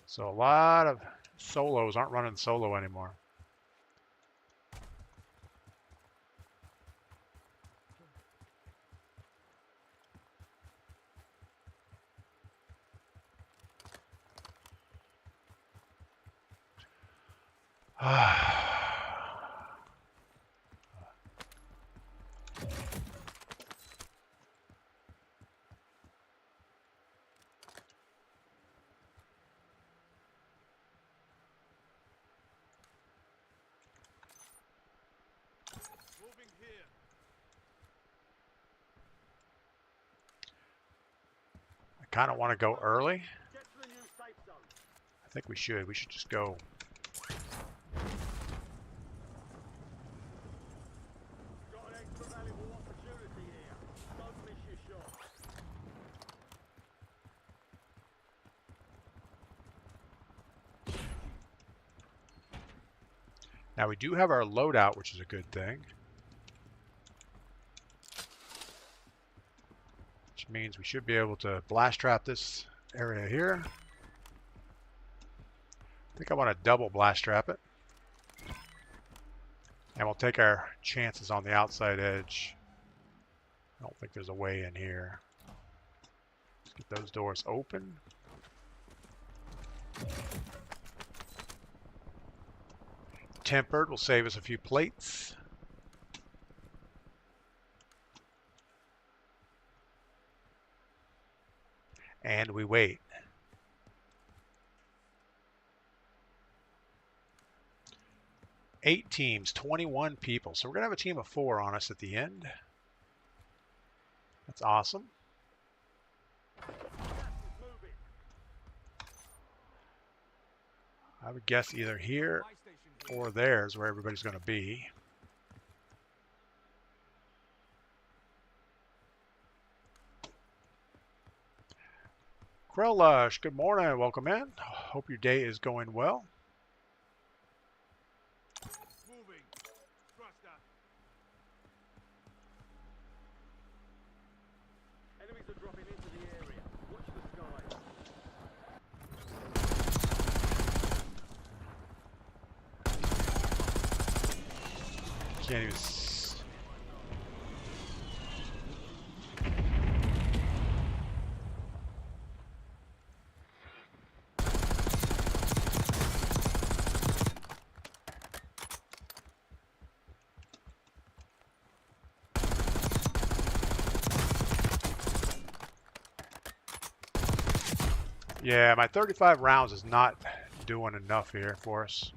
So a lot of solos aren't running solo anymore. kind of want to go early. Get to the new safe zone. I think we should. We should just go. Got an extra valuable opportunity here. Don't miss your shot. Now we do have our loadout, which is a good thing. Which means we should be able to blast trap this area here. I think I want to double blast trap it. And we'll take our chances on the outside edge. I don't think there's a way in here. Let's get those doors open. Tempered will save us a few plates. And we wait. Eight teams, 21 people. So we're going to have a team of 4 on us at the end. That's awesome. I would guess either here or there is where everybody's going to be. Krellush, good morning. Welcome in. Hope your day is going well. Moving. Thruster. Enemies are dropping into the area. Watch the sky. Can't even. Yeah, my 35 rounds is not doing enough here for us.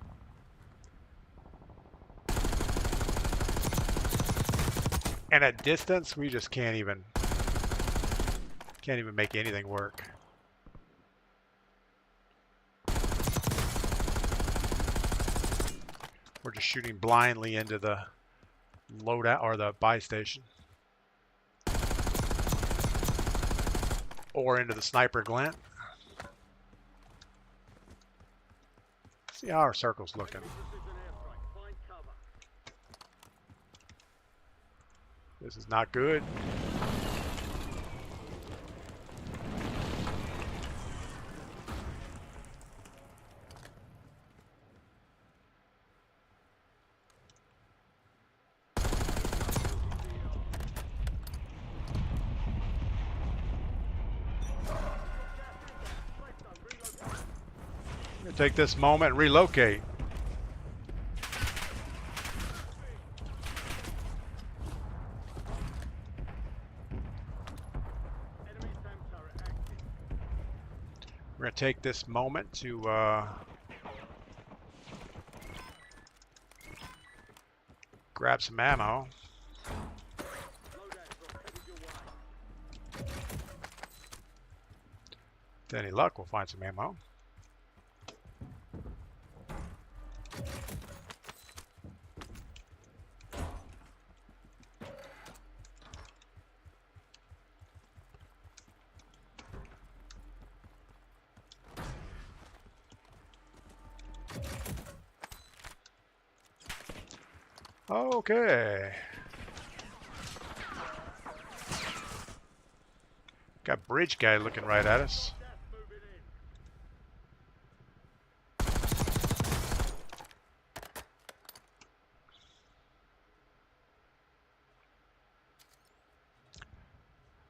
And at distance, we just can't even make anything work. We're just shooting blindly into the loadout or the buy station. Or into the sniper glint. See how our circle's looking. This is not good. I'm gonna take this moment and relocate. We're going to take this moment to grab some ammo. With any luck, we'll find some ammo. Okay. Got bridge guy looking right at us.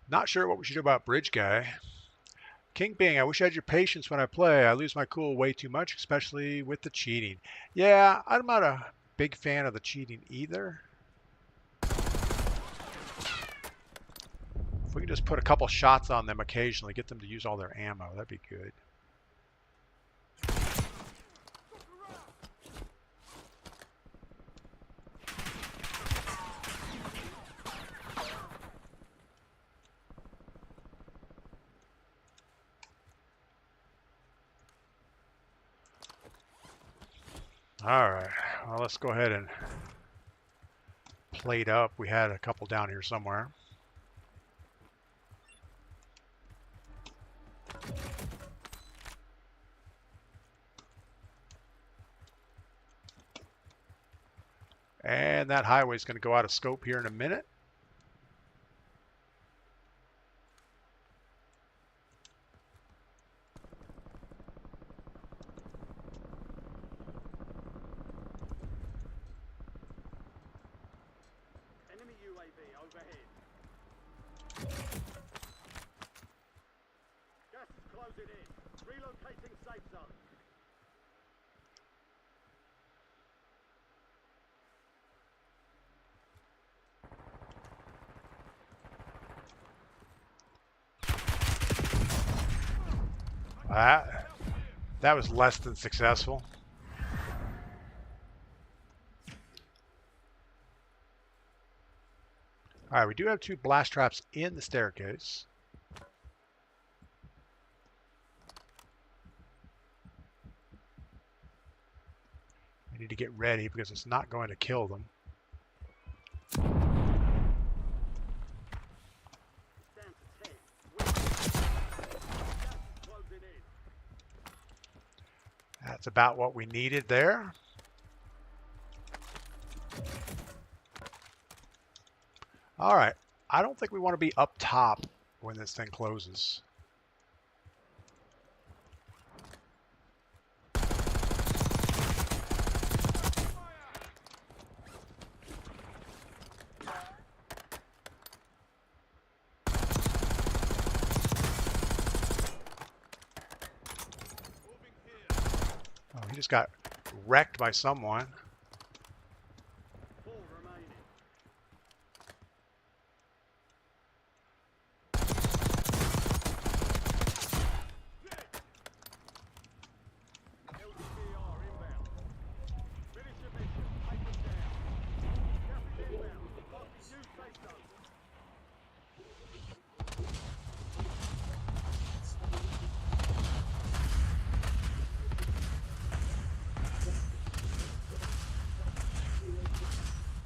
Not sure what we should do about bridge guy. King Bing, I wish I had your patience when I play. I lose my cool way too much, especially with the cheating. Yeah, I'm not a big fan of the cheating either. If we can just put a couple shots on them occasionally, get them to use all their ammo, that'd be good. All right, well, let's go ahead and plate up. We had a couple down here somewhere. And that highway is going to go out of scope here in a minute. Enemy UAV overhead. Gas is closing in. Relocating safe zone. That was less than successful. All right, we do have 2 blast traps in the staircase. We need to get ready because it's not going to kill them. It's down to 10. Gas is closing in. That's about what we needed there. All right, I don't think we want to be up top when this thing closes. Oh, he just got wrecked by someone. 4 remaining. LDPR inbound. Finish your mission. Take them down. Gas is inbound. Marking new safe zone.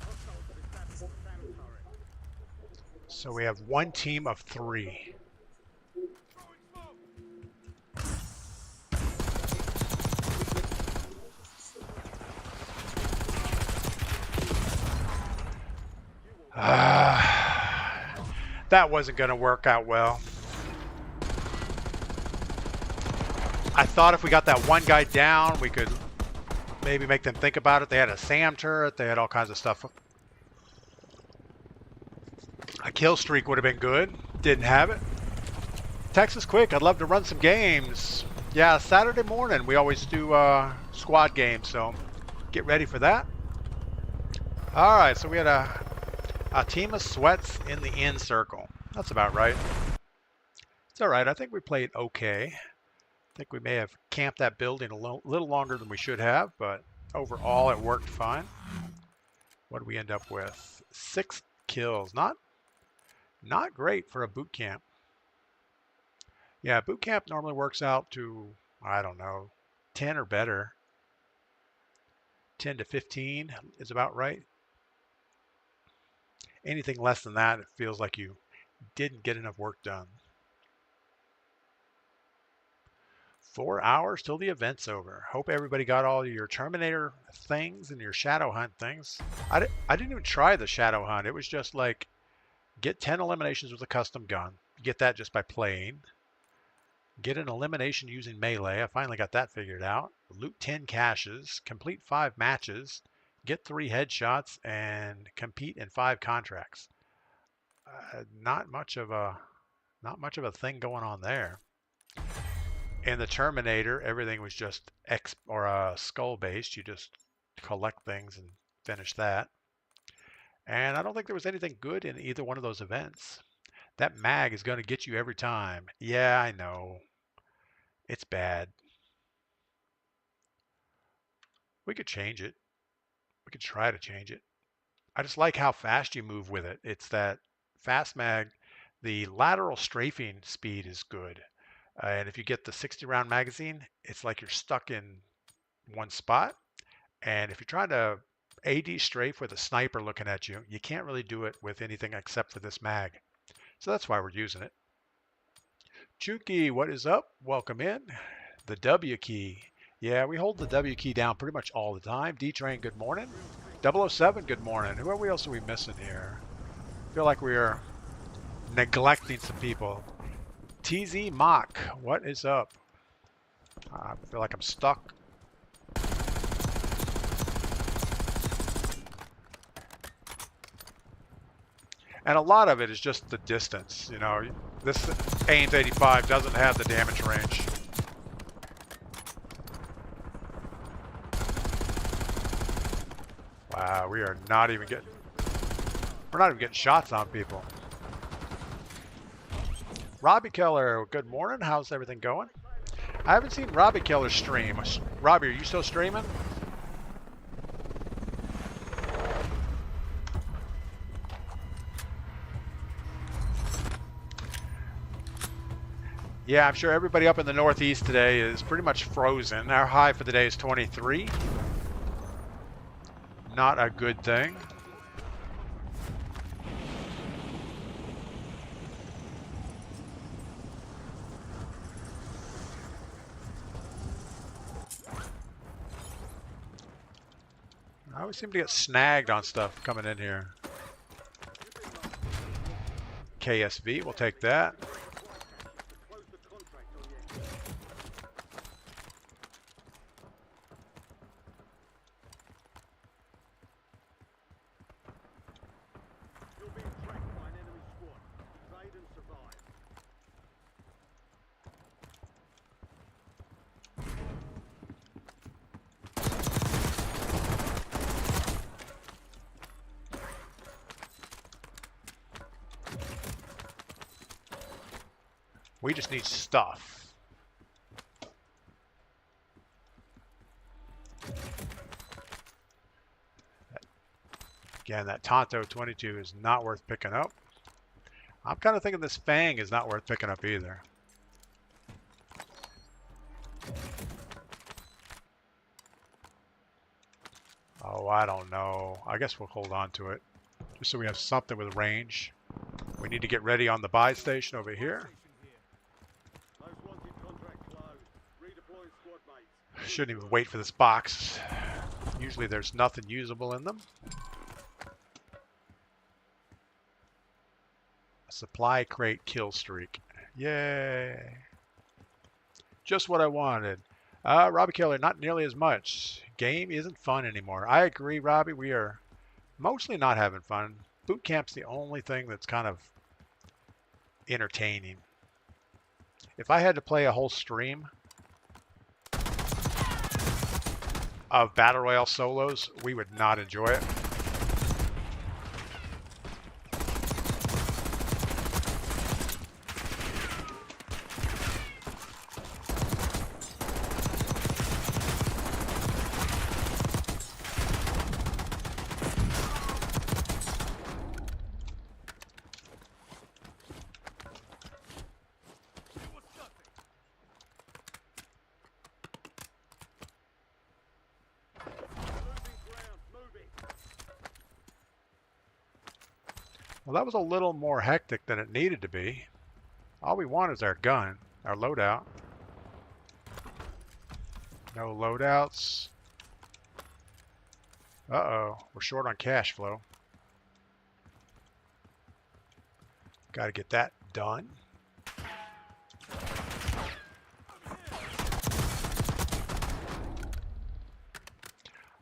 Hostiles have established a SAM turret. So we have 1 team of 3. That wasn't going to work out well. I thought if we got that one guy down, we could maybe make them think about it. They had a SAM turret. They had all kinds of stuff. A kill streak would have been good. Didn't have it. Texas Quick, I'd love to run some games. Yeah, Saturday morning. We always do squad games, so get ready for that. All right, so we had a team of sweats in the end circle. That's about right. It's all right. I think we played okay. I think we may have camped that building a little longer than we should have, but overall it worked fine. What did we end up with? 6 kills. Not great for a boot camp. Yeah, boot camp normally works out to, I don't know, 10 or better. 10 to 15 is about right. Anything less than that, it feels like you didn't get enough work done. 4 hours till the event's over. Hope everybody got all your Terminator things and your Shadow Hunt things. I didn't even try the Shadow Hunt. It was just like, get 10 eliminations with a custom gun. Get that just by playing. Get an elimination using melee. I finally got that figured out. Loot 10 caches. Complete 5 matches. Get 3 headshots and compete in 5 contracts. Not much of a thing going on there. In the Terminator, everything was just skull based. You just collect things and finish that. And I don't think there was anything good in either one of those events. That mag is going to get you every time. Yeah, I know. It's bad. We could change it. We could try to change it. I just like how fast you move with it. It's that fast mag. The lateral strafing speed is good. And if you get the 60 round magazine, it's like you're stuck in one spot. And if you're trying to AD strafe with a sniper looking at you, you can't really do it with anything except for this mag. So that's why we're using it. Chuki, what is up? Welcome in. The W key. Yeah, we hold the W key down pretty much all the time. D-Train, good morning. 007, good morning. Who else are we missing here? I feel like we are neglecting some people. TZ Mock, what is up? I feel like I'm stuck. And a lot of it is just the distance. You know, this Ames 85 doesn't have the damage range. Wow, we're not even getting shots on people. Robbie Keller, good morning. How's everything going? I haven't seen Robbie Keller stream. Robbie, are you still streaming? Yeah, I'm sure everybody up in the Northeast today is pretty much frozen. Our high for the day is 23. Not a good thing. I always seem to get snagged on stuff coming in here. KSV, we'll take that. We just need stuff. Again, that Tonto 22 is not worth picking up. I'm kind of thinking this Fang is not worth picking up either. Oh, I don't know. I guess we'll hold on to it. Just so we have something with range. We need to get ready on the buy station over here. Shouldn't even wait for this box. Usually there's nothing usable in them. A supply crate kill streak. Yay. Just what I wanted. Robbie Keller, not nearly as much. Game isn't fun anymore. I agree, Robbie. We are mostly not having fun. Boot camp's the only thing that's kind of entertaining. If I had to play a whole stream of Battle Royale solos, we would not enjoy it. Well, that was a little more hectic than it needed to be. All we want is our gun, our loadout. No loadouts. Uh-oh, we're short on cash flow. Got to get that done.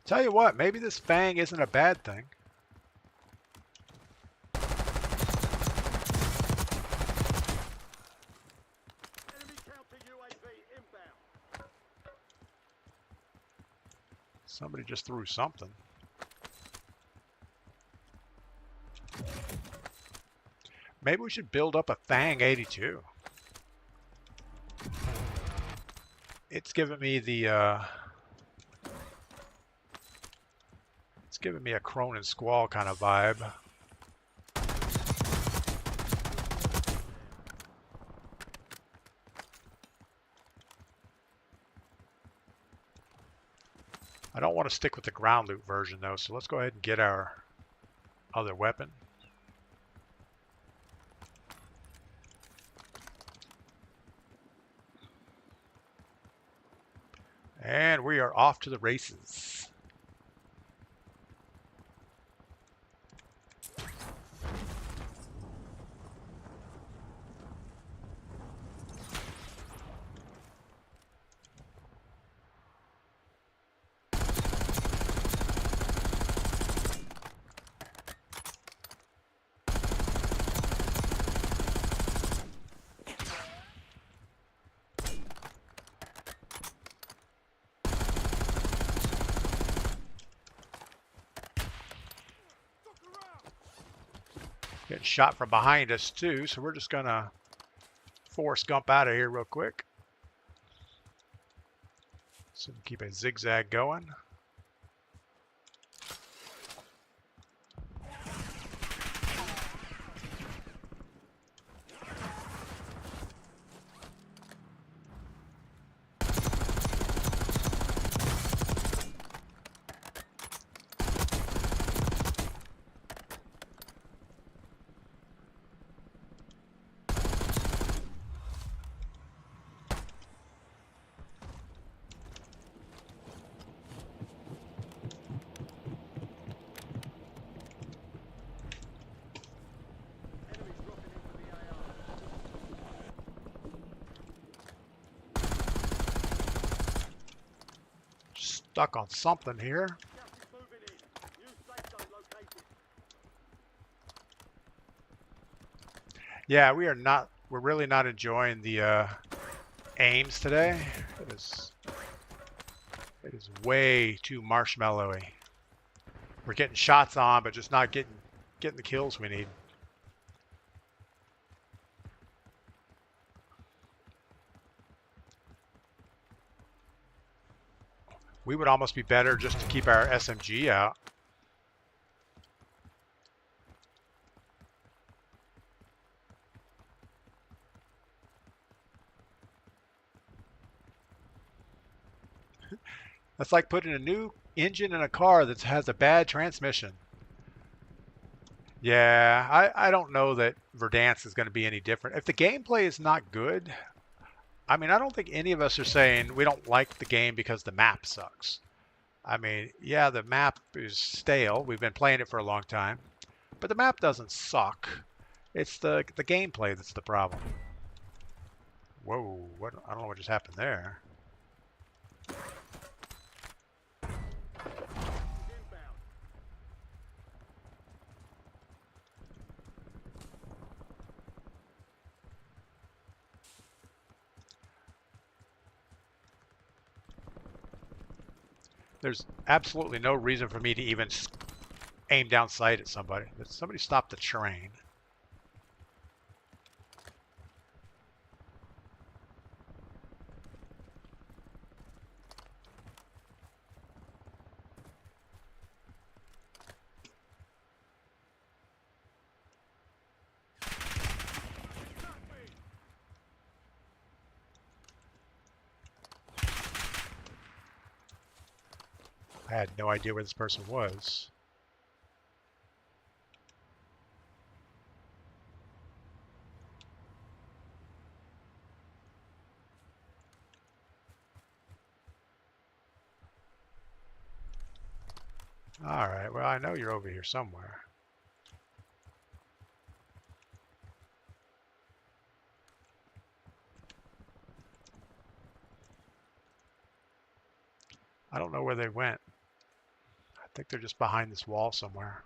Tell you what, maybe this Fang isn't a bad thing. Somebody just threw something. Maybe we should build up a Fang 82. It's giving me the it's giving me a Cronin Squall kind of vibe. I I don't want to stick with the ground loot version though, so let's go ahead and get our other weapon. And we are off to the races. Getting shot from behind us too, so we're just gonna force Gump out of here real quick. So keep a zigzag going. Enemies dropping into the AR. Stuck on something here. Gas is moving in. New safe zone located. Yeah, we're really not enjoying the aims today. It is way too marshmallowy. We're getting shots on, but just not getting the kills we need. We would almost be better just to keep our SMG out. That's like putting a new engine in a car that has a bad transmission. Yeah, I don't know that Verdansk is going to be any different. If the gameplay is not good, I mean, I don't think any of us are saying we don't like the game because the map sucks. I mean, yeah, the map is stale. We've been playing it for a long time. But the map doesn't suck. It's the gameplay that's the problem. Whoa, what? I don't know what just happened there. Inbound. There's absolutely no reason for me to even aim down sight at somebody. Somebody stop the train. I had no idea where this person was. All right, well, I know you're over here somewhere. I don't know where they went. I think they're just behind this wall somewhere.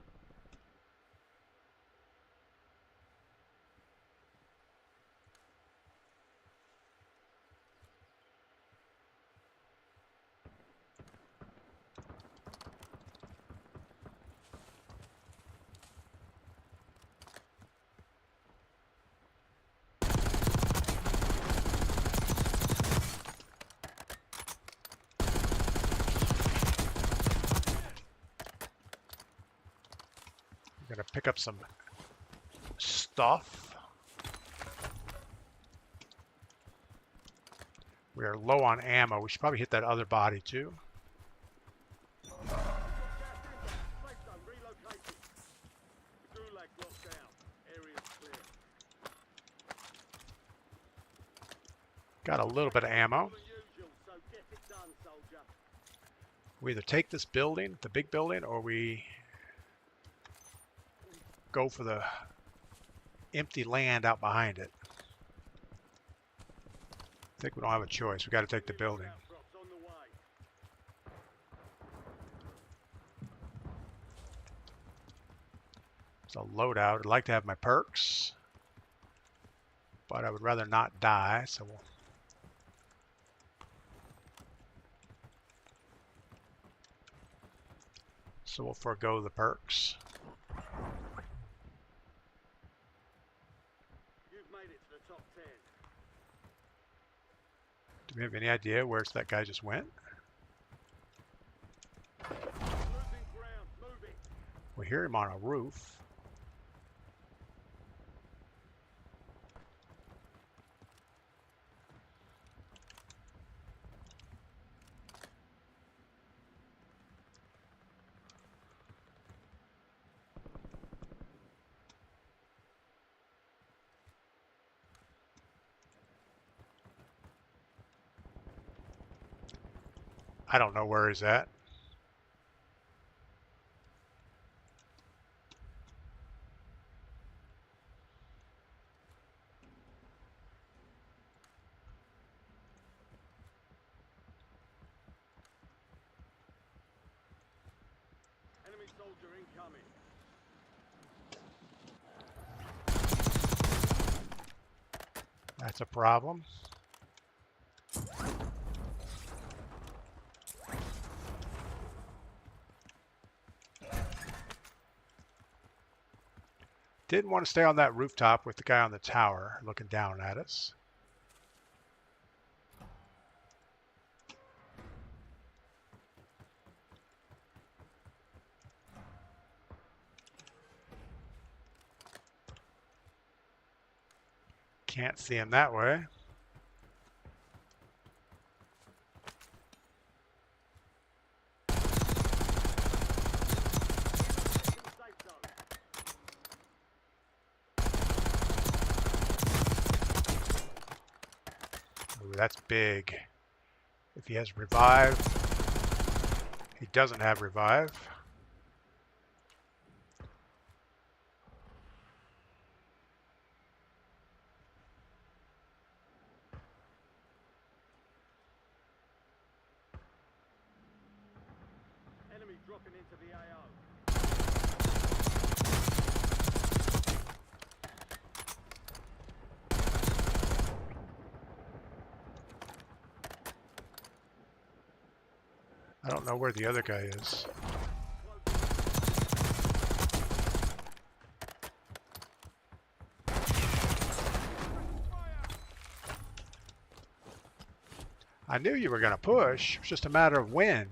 I'm gonna pick up some stuff. We are low on ammo. We should probably hit that other body too. Got a little bit of ammo. Usual, so get it done, soldier. We either take this building, the big building, or we go for the empty land out behind it. I think we don't have a choice. We got to take the building. Outcrops on the way. It's a loadout. I'd like to have my perks, but I would rather not die, so we'll forego the perks. You've made it to the top 10. Do we have any idea where that guy just went? Losing ground, moving. We hear him on a roof. I don't know where he's at. Enemy soldier incoming. That's a problem. Didn't want to stay on that rooftop with the guy on the tower looking down at us. Can't see him that way. Safe zone. Ooh, that's big. If he has revive, he doesn't have revive. Enemy dropping into the AO. I don't know where the other guy is. I knew you were going to push. It's just a matter of when.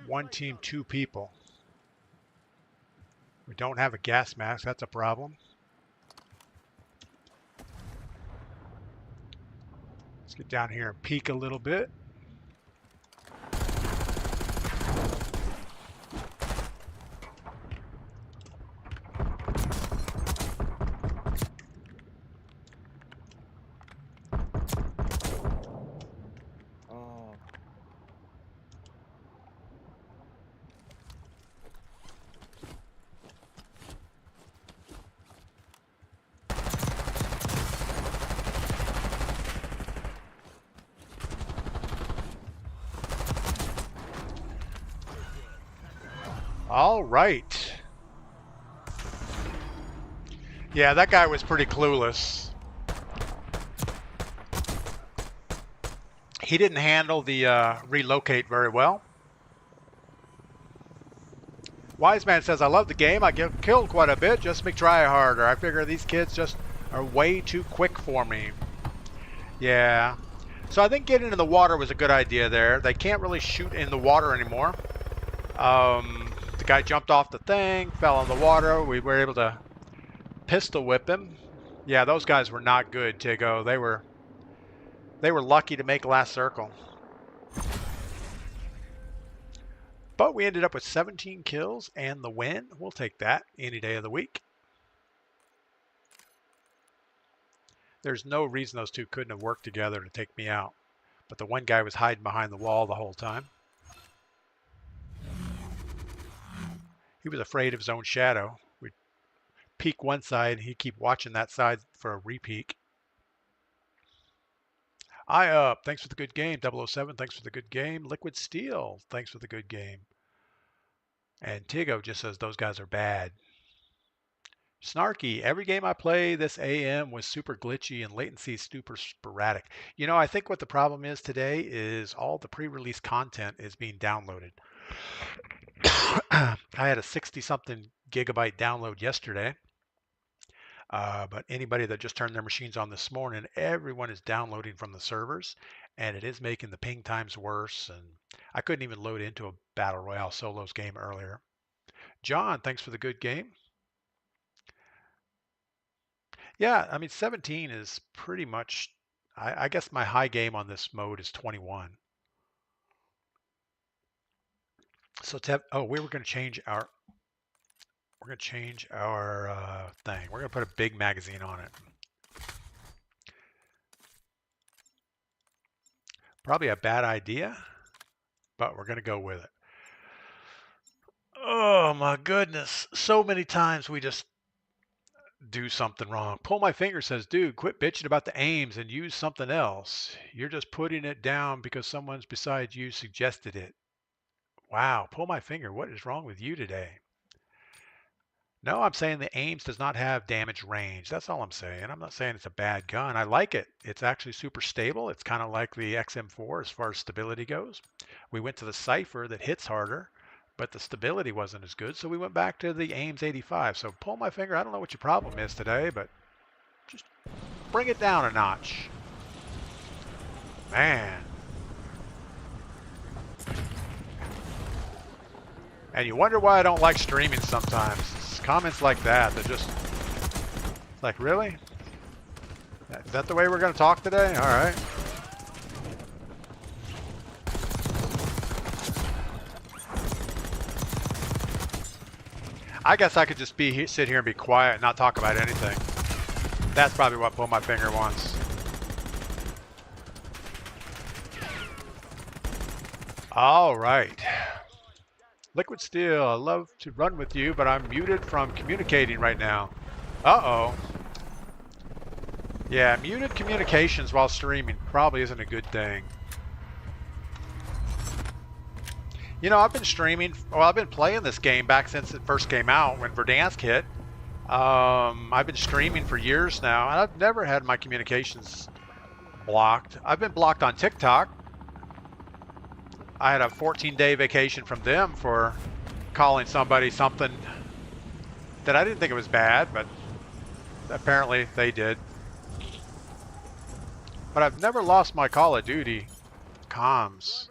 One team, two people. We don't have a gas mask. That's a problem. Let's get down here and peek a little bit. Oh. All right. Yeah, that guy was pretty clueless. He didn't handle the relocate very well. Wise Man says, I love the game. I get killed quite a bit. Just make try harder. I figure these kids just are way too quick for me. Yeah. So I think getting in the water was a good idea there. They can't really shoot in the water anymore. The guy jumped off the thing, fell in the water. We were able to pistol whip him. Yeah, those guys were not good, Tigo. They were lucky to make last circle. But we ended up with 17 kills and the win. We'll take that any day of the week. There's no reason those two couldn't have worked together to take me out. But the one guy was hiding behind the wall the whole time. He was afraid of his own shadow. We'd peek one side, he'd keep watching that side for a repeek. Eye Up, thanks for the good game. 007, thanks for the good game. Liquid Steel, thanks for the good game. And Tigo just says those guys are bad. Snarky, every game I play this AM was super glitchy and latency super sporadic. You know, I think what the problem is today is all the pre-release content is being downloaded. I had a 60-something gigabyte download yesterday. But anybody that just turned their machines on this morning, everyone is downloading from the servers, and it is making the ping times worse. And I couldn't even load into a Battle Royale solos game earlier. John, thanks for the good game. Yeah, I mean, 17 is pretty much, I guess my high game on this mode is 21. So, we were going to change our, thing. We're going to put a big magazine on it. Probably a bad idea, but we're going to go with it. Oh my goodness. So many times we just do something wrong. Pull My Finger says, dude, quit bitching about the aims and use something else. You're just putting it down because someone's beside you suggested it. Wow, Pull My Finger, what is wrong with you today? No, I'm saying the Ames does not have damage range. That's all I'm saying. I'm not saying it's a bad gun. I like it. It's actually super stable. It's kind of like the XM4 as far as stability goes. We went to the Cypher that hits harder, but the stability wasn't as good, so we went back to the Ames 85. So Pull My Finger, I don't know what your problem is today, but just bring it down a notch. Man. And you wonder why I don't like streaming sometimes. It's comments like that, they're just like, really? Is that the way we're going to talk today? All right. I guess I could just sit here and be quiet and not talk about anything. That's probably what Pull My Finger wants. All right. Liquid Steel, I love to run with you, but I'm muted from communicating right now. Uh-oh. Yeah, muted communications while streaming probably isn't a good thing. You know, I've been streaming, well, I've been playing this game back since it first came out when Verdansk hit. I've been streaming for years now, and I've never had my communications blocked. I've been blocked on TikTok. I had a 14-day vacation from them for calling somebody something that I didn't think it was bad, but apparently they did. But I've never lost my Call of Duty comms.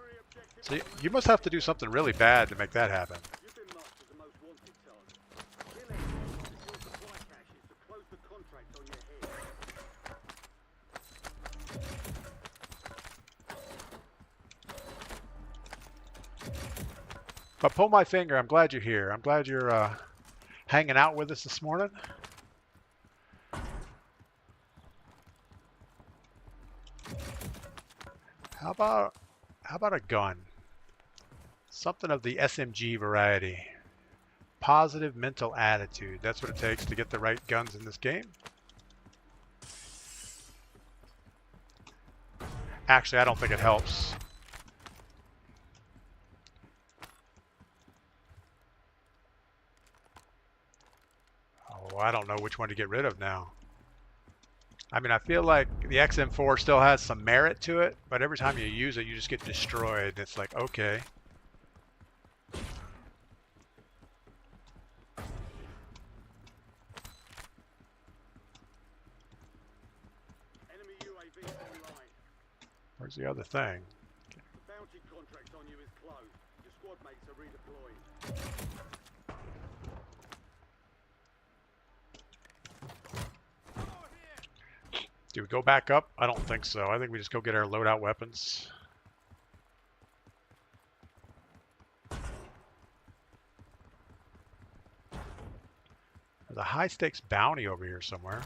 So you must have to do something really bad to make that happen. But Pull My Finger, I'm glad you're here. I'm glad you're hanging out with us this morning. How about a gun? Something of the SMG variety. Positive mental attitude. That's what it takes to get the right guns in this game. Actually, I don't think it helps. Oh, I don't know which one to get rid of now. I mean, I feel like the XM4 still has some merit to it, but every time you use it, you just get destroyed. It's like, okay. Where's the other thing? The bounty contract on you is closed. Your squad mates are redeploying. Do we go back up? I don't think so. I think we just go get our loadout weapons. There's a high stakes bounty over here somewhere.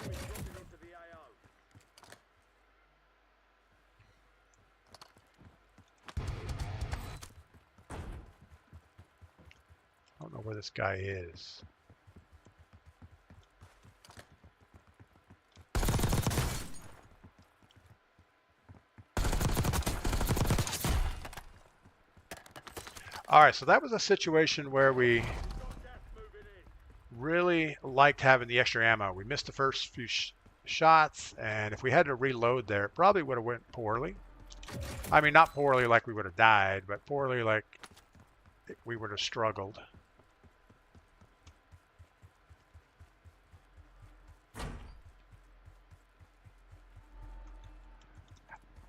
Enemy dropping into the AO. I don't know where this guy is. All right, so that was a situation where we Got gas moving in. really liked having the extra ammo. We missed the first few shots, and if we had to reload there, it probably would have went poorly. I mean, not poorly like we would have died, but poorly like we would have struggled.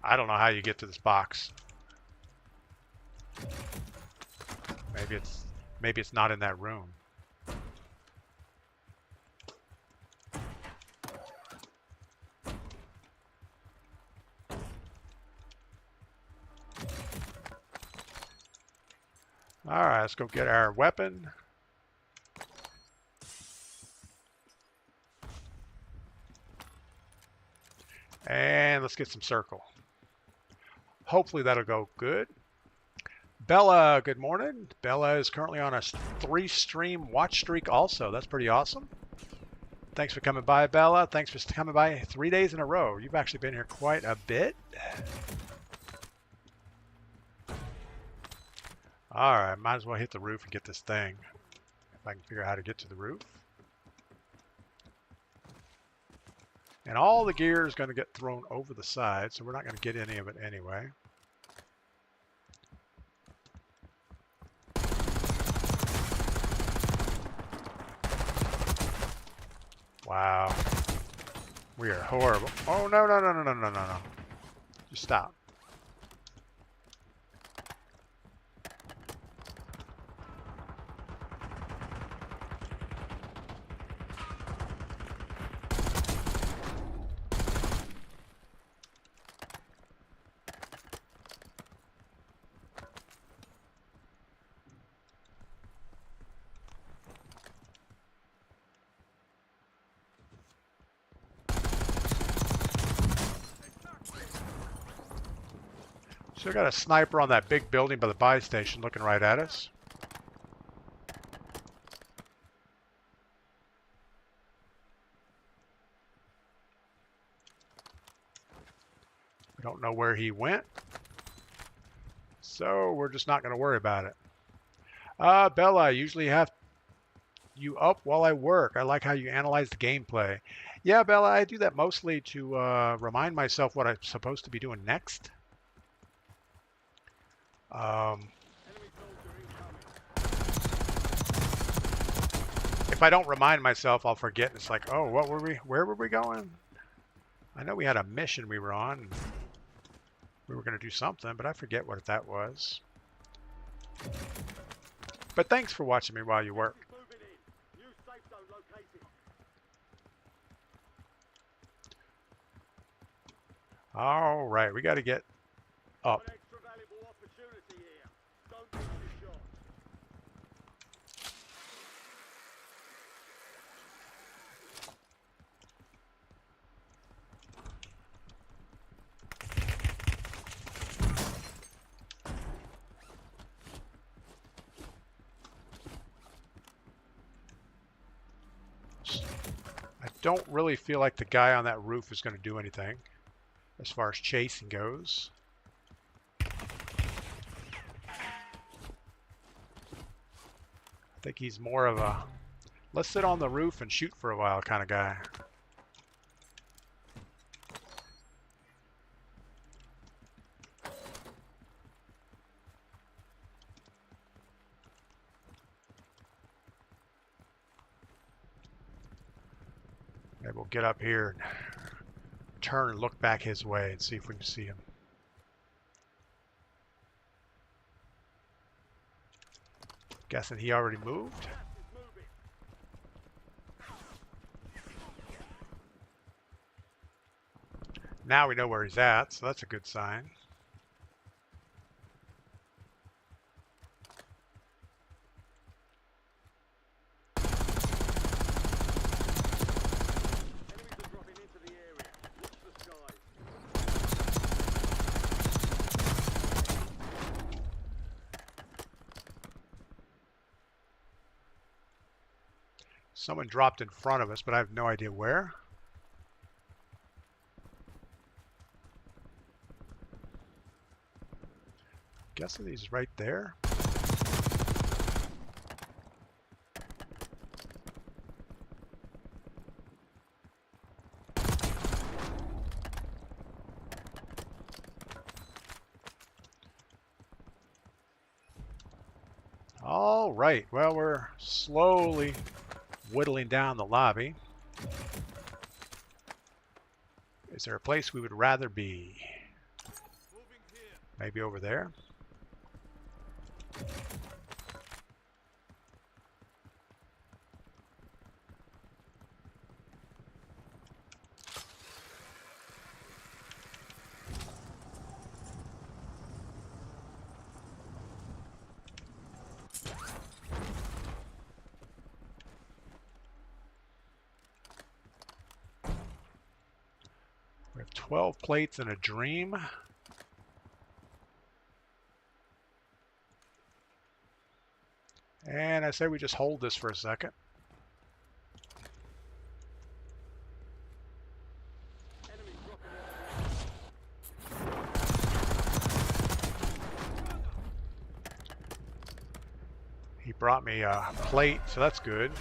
I don't know how you get to this box. Maybe it's not in that room. All right, let's go get our weapon. And let's get some circle. Hopefully that'll go good. Bella, good morning. Bella is currently on a 3-stream watch streak also. That's pretty awesome. Thanks for coming by, Bella. Thanks for coming by 3 days in a row. You've actually been here quite a bit. All right, might as well hit the roof and get this thing. If I can figure out how to get to the roof. And all the gear is going to get thrown over the side, so we're not going to get any of it anyway. Wow. We are horrible. Oh, no, no, no, no, no, no, no, no. Just stop. Still got a sniper on that big building by the buy station looking right at us. We don't know where he went, so we're just not going to worry about it. Bella, I usually have you up while I work. I like how you analyze the gameplay. Yeah, Bella, I do that mostly to remind myself what I'm supposed to be doing next. Enemy soldier incoming. If I don't remind myself, I'll forget. It's like, oh, what were we? Where were we going? I know we had a mission we were on. We were going to do something, but I forget what that was. But thanks for watching me while you work. Moving in. New safe zone located. All right, we got to get up. One extra valuable opportunity here. Don't miss your shot. I don't really feel like the guy on that roof is going to do anything as far as chasing goes. I think he's more of a let's sit on the roof and shoot for a while kind of guy. Maybe we'll get up here and turn and look back his way and see if we can see him. Guessing he already moved. Now we know where he's at, so that's a good sign. Someone dropped in front of us, but I have no idea where. Guessing he's right there. All right, well, we're slowly whittling down the lobby. Is there a place we would rather be? Maybe over there? We have 12 plates and a dream. And I say we just hold this for a second. He brought me a plate, so that's good.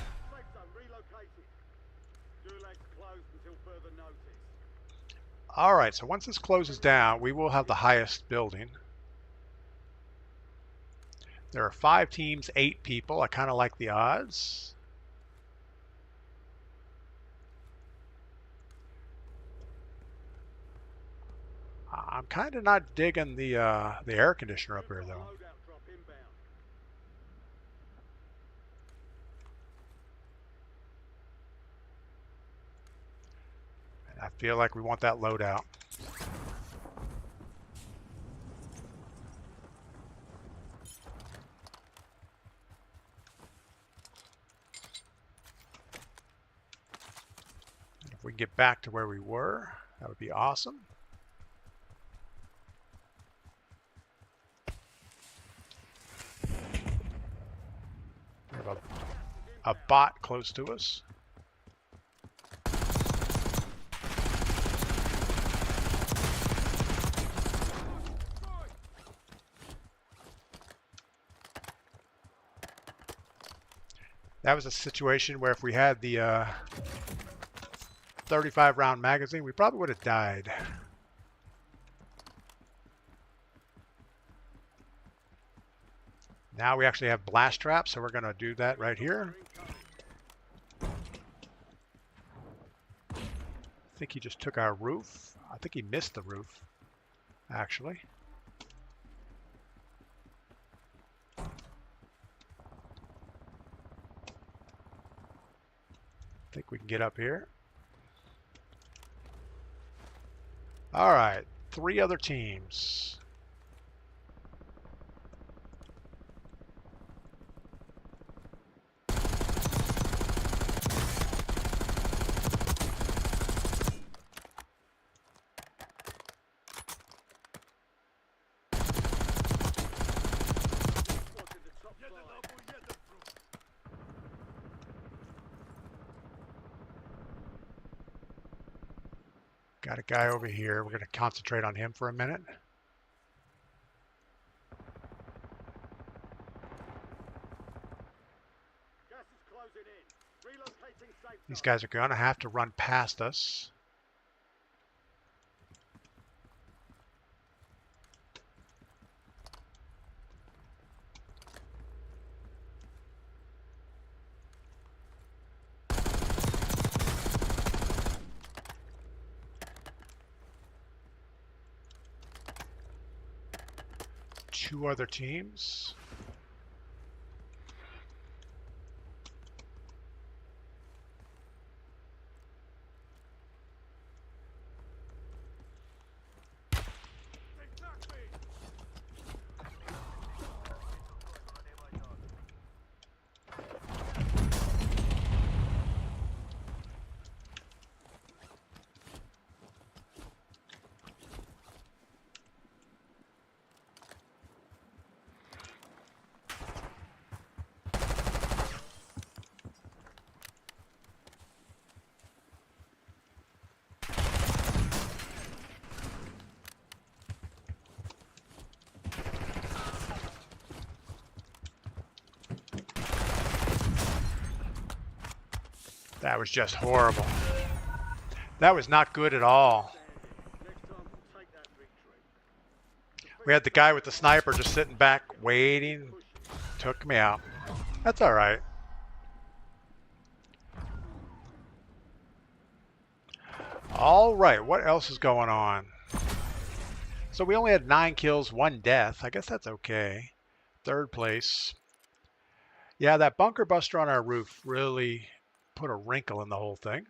All right, so once this closes down, we will have the highest building. There are 5 teams, 8 people. I kind of like the odds. I'm kind of not digging the air conditioner up here, though. And I feel like we want that loadout. If we can get back to where we were, that would be awesome. We have a bot close to us. That was a situation where if we had the 35 round magazine, we probably would have died. Now we actually have blast traps, so we're going to do that right here. I think he just took our roof. I think he missed the roof, actually. I think we can get up here. All right, 3 other teams. Got a guy over here. We're going to concentrate on him for a minute. These guys are going to have to run past us. 2 other teams. That was just horrible. That was not good at all. Next time we'll take that victory. We had the guy with the sniper just sitting back waiting. Took me out. That's all right. All right, what else is going on? So we only had 9 kills, 1 death. I guess that's okay. 3rd place. Yeah, that bunker buster on our roof really put a wrinkle in the whole thing.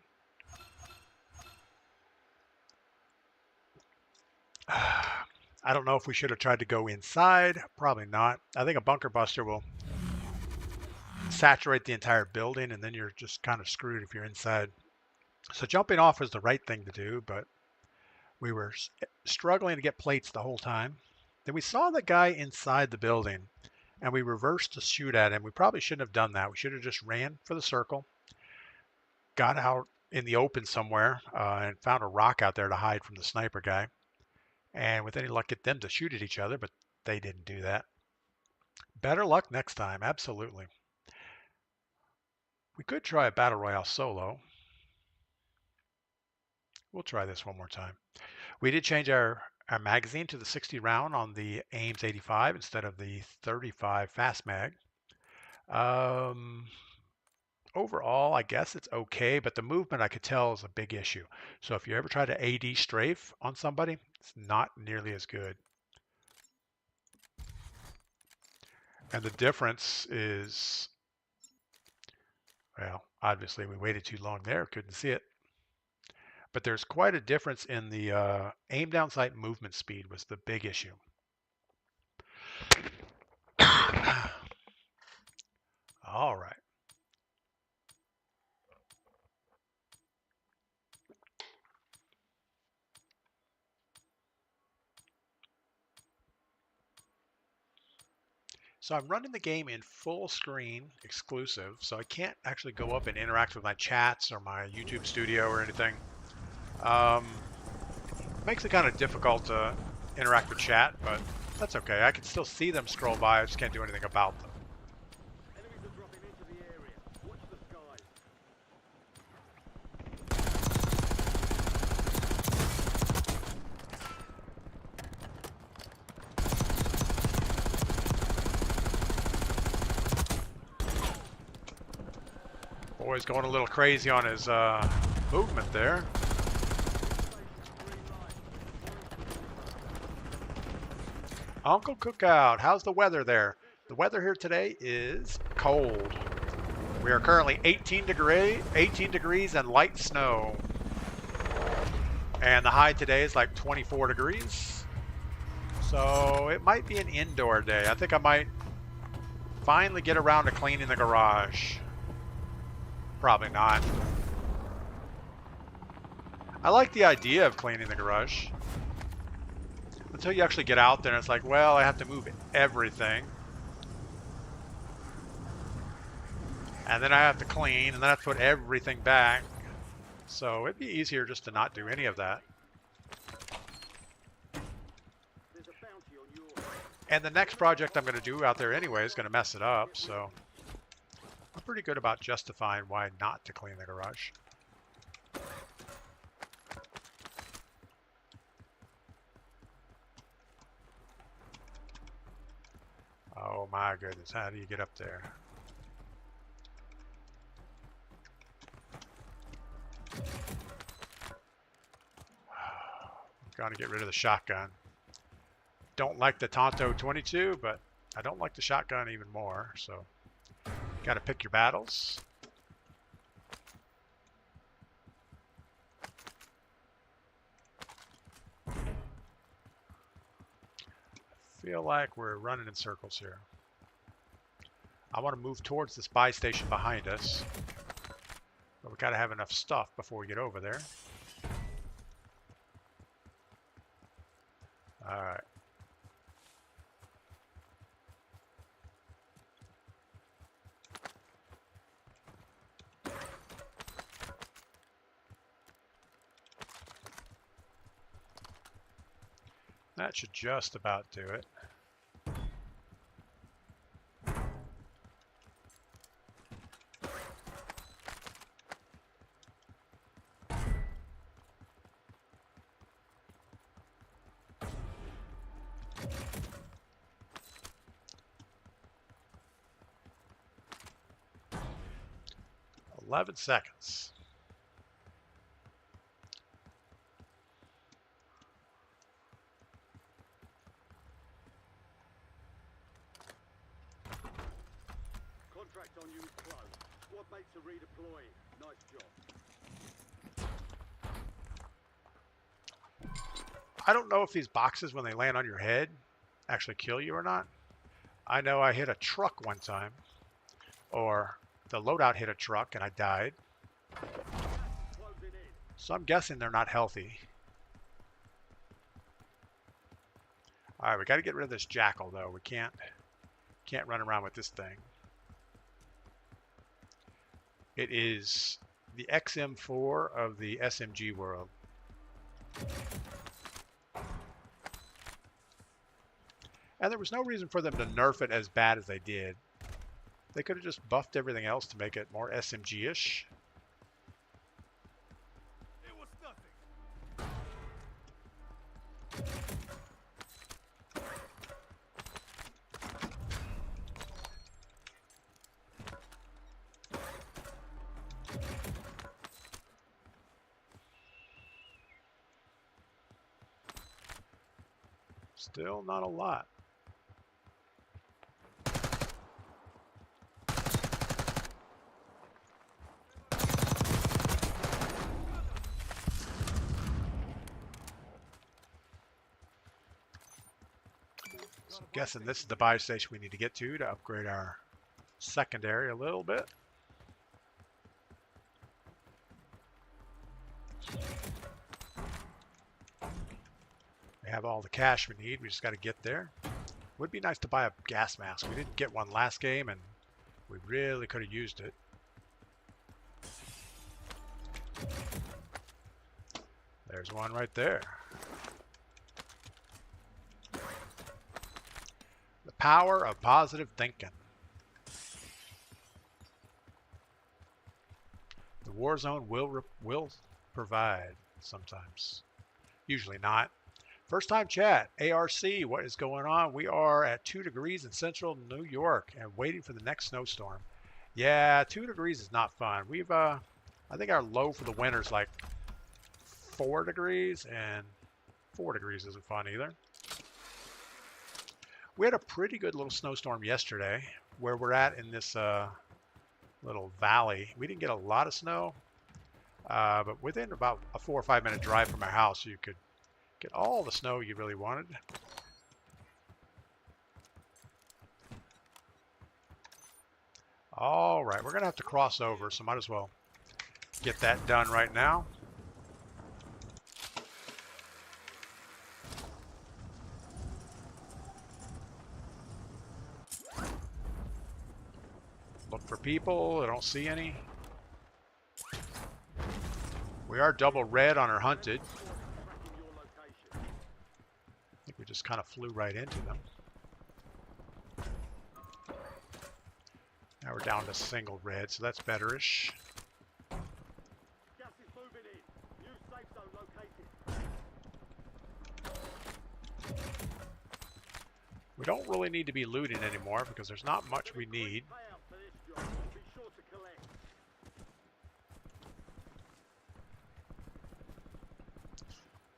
I don't know if we should have tried to go inside. Probably not. I think a bunker buster will saturate the entire building, and then you're just kind of screwed if you're inside. So jumping off was the right thing to do, but we were struggling to get plates the whole time. Then we saw the guy inside the building, and we reversed to shoot at him. We probably shouldn't have done that. We should have just ran for the circle, got out in the open somewhere, and found a rock out there to hide from the sniper guy. And with any luck, get them to shoot at each other, but they didn't do that. Better luck next time, absolutely. We could try a battle royale solo. We'll try this one more time. We did change our magazine to the 60 round on the Ames 85 instead of the 35 fast mag. Overall, I guess it's okay, but the movement I could tell is a big issue. So if you ever try to AD strafe on somebody, it's not nearly as good. And the difference is, well, obviously we waited too long there, couldn't see it. But there's quite a difference in the aim down sight movement speed was the big issue. All right. So I'm running the game in full screen exclusive, so I can't actually go up and interact with my chats or my YouTube studio or anything. Makes it kind of difficult to interact with chat, but that's okay. I can still see them scroll by, I just can't do anything about them. Enemies are dropping into the area. Watch the skies. Boy's going a little crazy on his movement there. Uncle Cookout, how's the weather there? The weather here today is cold. We are currently 18 degrees and light snow. And the high today is like 24 degrees. So it might be an indoor day. I think I might finally get around to cleaning the garage. Probably not. I like the idea of cleaning the garage. Until you actually get out there and it's like, well, I have to move everything. And then I have to clean, and then I have to put everything back. So it'd be easier just to not do any of that. There's a bounty on your head. And the next project I'm going to do out there anyway is going to mess it up, so I'm pretty good about justifying why not to clean the garage. Oh my goodness, how do you get up there? I'm going to get rid of the shotgun. don't like the Tonto 22, but I don't like the shotgun even more. So, got to pick your battles. Feel like we're running in circles here. I want to move towards this buy station behind us, but we got to have enough stuff before we get over there. All right. That should just about do it. "11 seconds. Contract on you is closed. Squad mates are redeploying. Nice job. I don't know if these boxes, when they land on your head, actually kill you or not. I know I hit a truck one time, or the loadout hit a truck and I died. Closing in. So I'm guessing they're not healthy. All right, we got to get rid of this jackal though. We can't run around with this thing. It is the XM4 of the SMG world. And there was no reason for them to nerf it as bad as they did. They could have just buffed everything else to make it more SMG-ish. It was nothing. Still not a lot. So I'm guessing this is the buy station we need to get to upgrade our secondary a little bit. We have all the cash we need. We just got to get there. Would be nice to buy a gas mask. We didn't get one last game, and we really could have used it. There's one right there. The power of positive thinking. The Warzone will provide sometimes. Usually not. First time chat, ARC, what is going on? We are at 2 degrees in central New York and waiting for the next snowstorm. Yeah, 2 degrees is not fun. We've, I think our low for the winter is like 4 degrees, and 4 degrees isn't fun either. We had a pretty good little snowstorm yesterday where we're at in this little valley. We didn't get a lot of snow, but within about a 4 or 5 minute drive from our house, you could get all the snow you really wanted. All right, we're gonna have to cross over, so might as well get that done right now. Look for people. I don't see any. We are double red on our hunted. I think we just kind of flew right into them. Now we're down to single red, so that's betterish. Gas is moving in. New safe zone located. We don't really need to be looting anymore because there's not much we need. Payout for this job. Be sure to collect.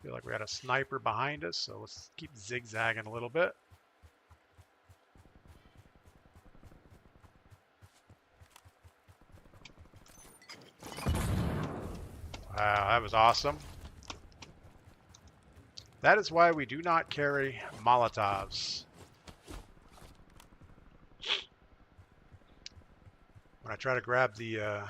Feel like we got a sniper behind us, so let's keep zigzagging a little bit. Wow, that was awesome. That is why we do not carry Molotovs. When I try to grab the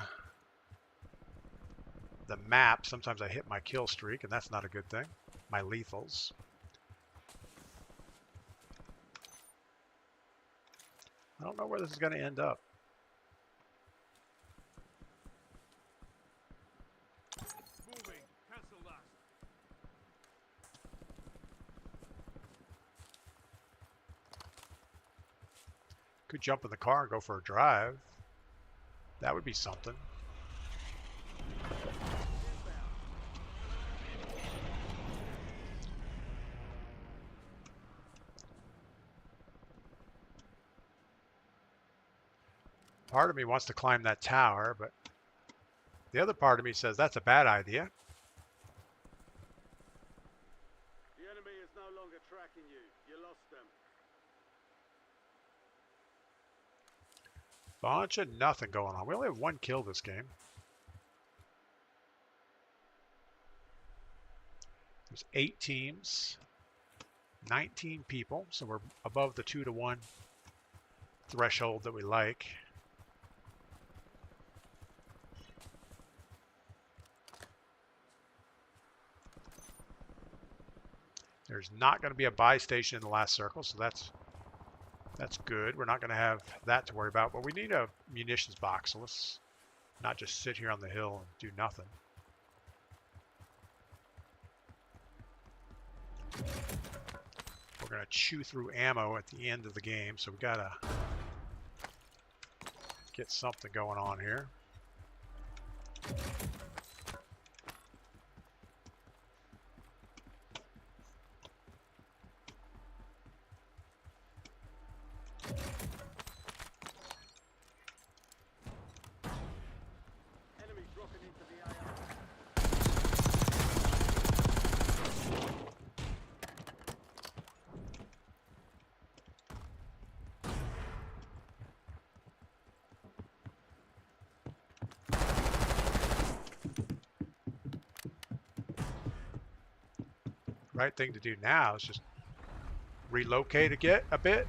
map, sometimes I hit my kill streak, and that's not a good thing. My lethals. I don't know where this is going to end up. Moving. Cancel that. Could jump in the car and go for a drive. That would be something. Part of me wants to climb that tower, but the other part of me says that's a bad idea. The enemy is no longer tracking you. You lost them. Bunch of nothing going on. We only have one kill this game. There's 8 teams, 19 people, so we're above the 2-to-1 threshold that we like. There's not going to be a buy station in the last circle, so that's good. We're not going to have that to worry about, but we need a munitions box, so let's not just sit here on the hill and do nothing. We're going to chew through ammo at the end of the game, so we got to get something going on here. Enemy dropping into the AR. Right thing to do now is just relocate a bit.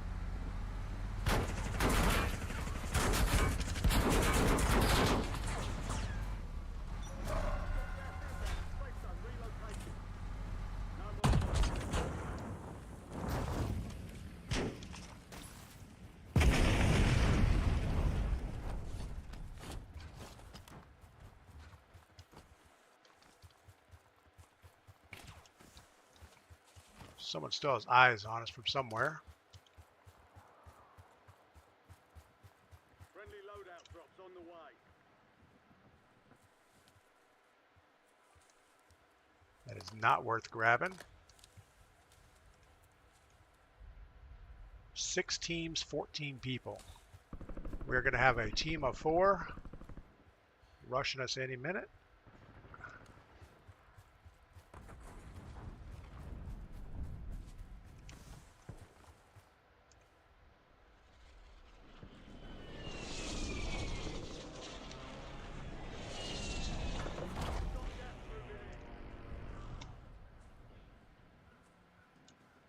Someone still has eyes on us from somewhere. Friendly loadout drops on the way. That is not worth grabbing. 6 teams, 14 people. We're going to have a team of 4 rushing us any minute.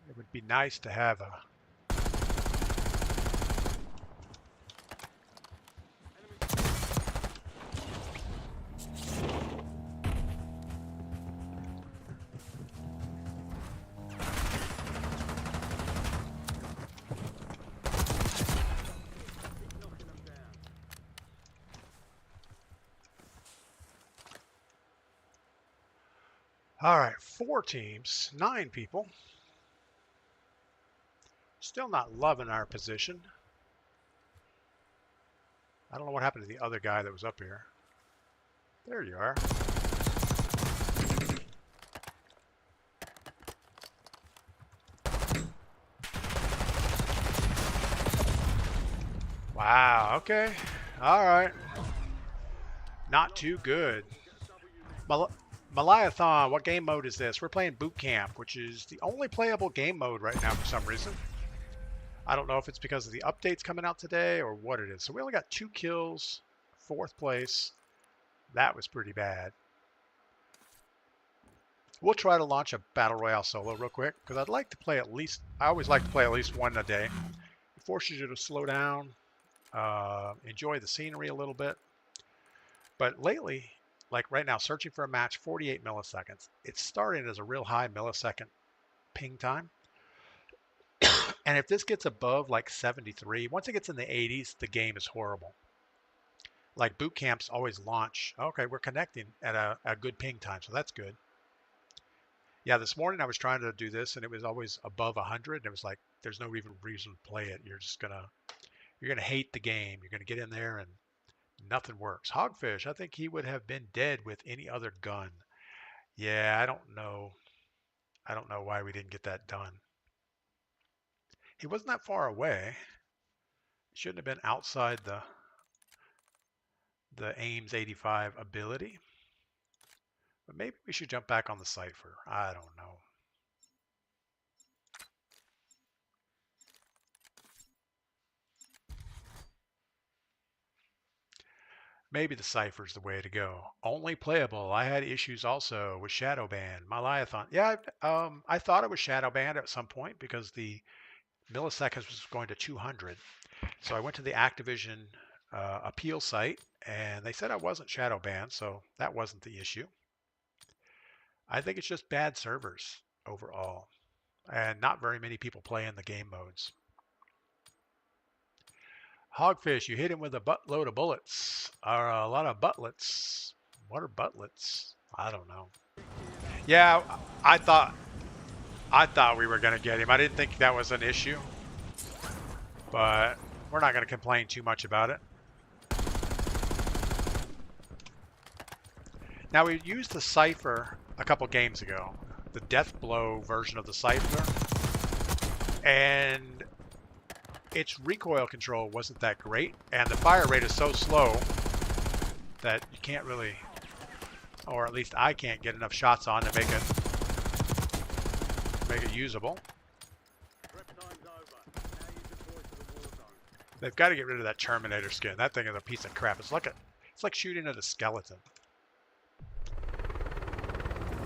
It would be nice to have a Knocking them down. All right, 4 teams, 9 people. Still not loving our position. I don't know what happened to the other guy that was up here. There you are. Wow, okay. All right. Not too good. Malayathon, what game mode is this? We're playing Boot Camp, which is the only playable game mode right now for some reason. I don't know if it's because of the updates coming out today or what it is. So we only got 2 kills, 4th place. That was pretty bad. We'll try to launch a Battle Royale solo real quick because I'd like to play at least, I always like to play at least one a day. It forces you to slow down, enjoy the scenery a little bit. But lately, like right now, searching for a match, 48 milliseconds. It's starting as a real high millisecond ping time. And if this gets above like 73, once it gets in the 80s, the game is horrible. Like boot camps always launch. Okay, we're connecting at a good ping time, so that's good. Yeah, this morning I was trying to do this and it was always above 100. And it was like, there's no even reason to play it. You're gonna hate the game. You're gonna get in there and nothing works. Hogfish, I think he would have been dead with any other gun. Yeah, I don't know. I don't know why we didn't get that done. He wasn't that far away. He shouldn't have been outside the Ames 85 ability. But maybe we should jump back on the Cypher. I don't know. Maybe the Cypher's the way to go. Only playable. I had issues also with Shadow Ban. Malayathon. Yeah, I thought it was Shadow Banned at some point because the milliseconds was going to 200. So I went to the Activision appeal site and they said I wasn't shadow banned, so that wasn't the issue. I think it's just bad servers overall and not very many people playing the game modes. Hogfish, you hit him with a buttload of bullets, or a lot of buttlets. What are buttlets? I don't know. Yeah, I thought we were going to get him. I didn't think that was an issue, but we're not going to complain too much about it. Now, we used the Cypher a couple games ago, the Death Blow version of the Cypher, and its recoil control wasn't that great, and the fire rate is so slow that you can't really, or at least I can't get enough shots on to make it usable. They've got to get rid of that Terminator skin. That thing is a piece of crap. It's like shooting at a skeleton.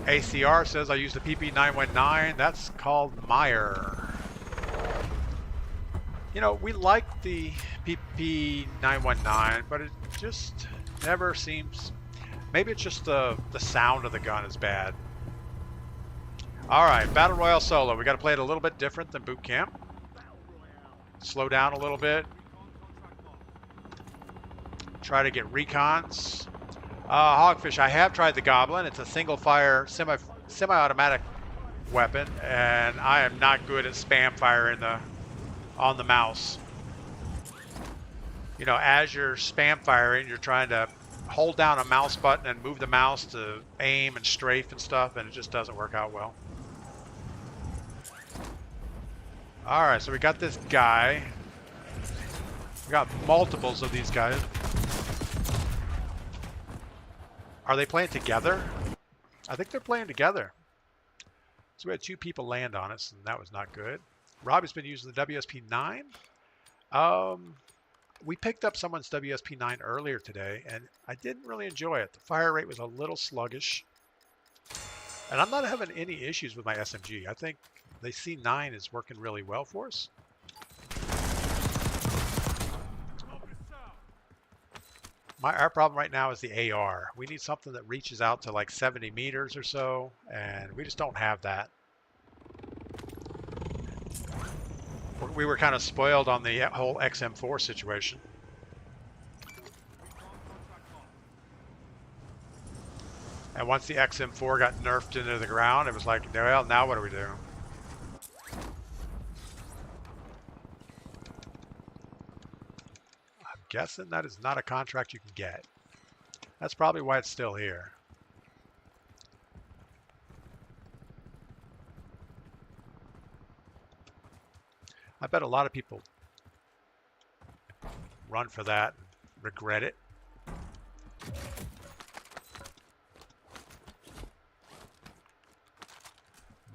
ACR says I used the PP919. That's called Meyer. You know, we like the PP919, but it just never seems. Maybe it's just the sound of the gun is bad. All right, Battle Royale solo. We got to play it a little bit different than boot camp. Slow down a little bit. Try to get recons. Hogfish, I have tried the Goblin. It's a single fire semi-automatic weapon, and I am not good at spam fire on the mouse. You know, as you're spam firing, you're trying to hold down a mouse button and move the mouse to aim and strafe and stuff, and it just doesn't work out well. All right, so we got this guy. We got multiples of these guys. Are they playing together? I think they're playing together. So we had 2 people land on us, and that was not good. Robbie's been using the WSP-9. We picked up someone's WSP-9 earlier today, and I didn't really enjoy it. The fire rate was a little sluggish. And I'm not having any issues with my SMG. I think the C9 is working really well for us. Our problem right now is the AR. We need something that reaches out to like 70 meters or so, and we just don't have that. We were kind of spoiled on the whole XM4 situation. And once the XM4 got nerfed into the ground, it was like, well, now what do we do? I'm guessing that is not a contract you can get. That's probably why it's still here. I bet a lot of people run for that and regret it.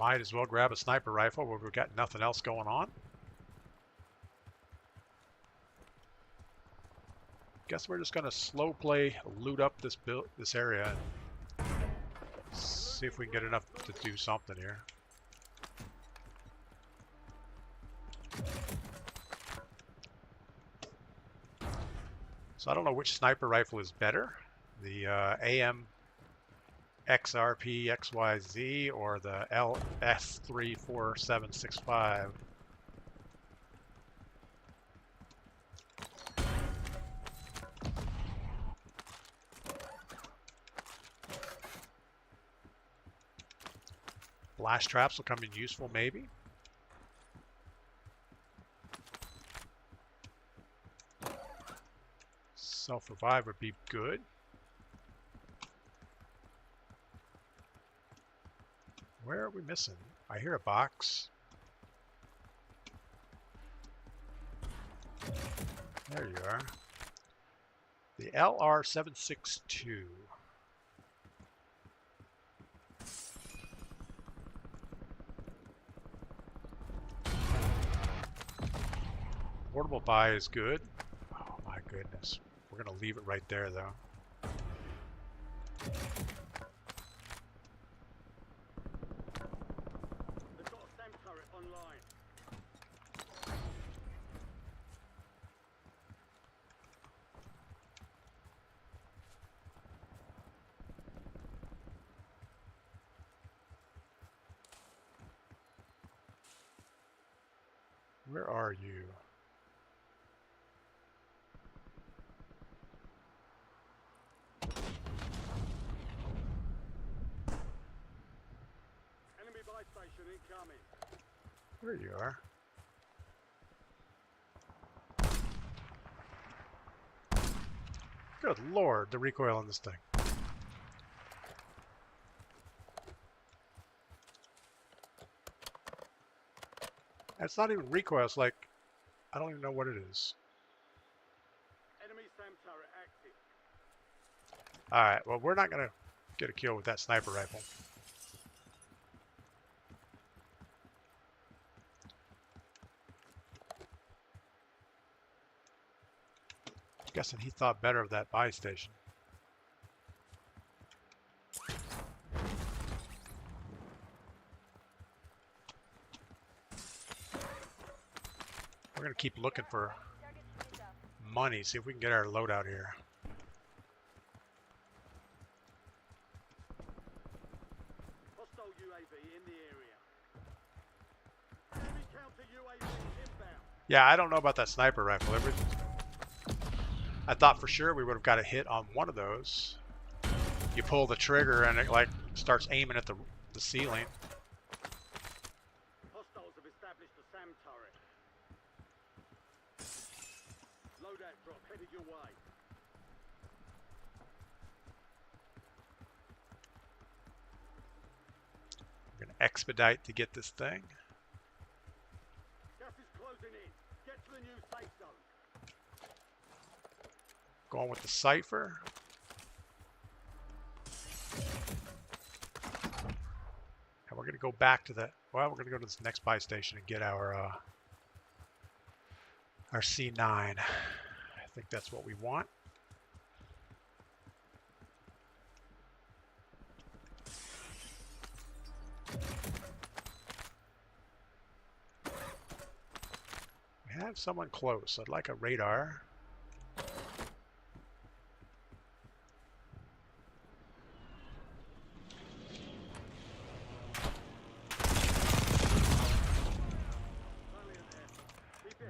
Might as well grab a sniper rifle where we've got nothing else going on. Guess we're just gonna slow play, loot up this area, and see if we can get enough to do something here. So I don't know which sniper rifle is better, the AM XRP XYZ or the LS34765. Blast traps will come in useful, maybe. Self-revive would be good. Where are we missing? I hear a box. There you are. The LR762. Portable buy is good. Oh my goodness. We're going to leave it right there though. They've got a SAM turret online. Where are you? Enemy buy station incoming. There you are. Good lord, the recoil on this thing. It's not even recoil, it's like, I don't even know what it is. Enemy SAM turret active. Alright, well we're not going to get a kill with that sniper rifle. Guessing he thought better of that buy station. We're going to keep looking for money, see if we can get our load out here. Hostile UAV in the area. Enemy counter UAV inbound. Yeah, I don't know about that sniper rifle. I thought for sure we would have got a hit on one of those. You pull the trigger and it like starts aiming at the ceiling. Hostiles have established a SAM turret. Loadout drop headed your way. We're going to expedite to get this thing. Gas is closing in. Get to the new safe zone. Going with the Cypher. And we're going to go back to the, well, we're going to go to this next buy station and get our C9. I think that's what we want. We have someone close. I'd like a radar.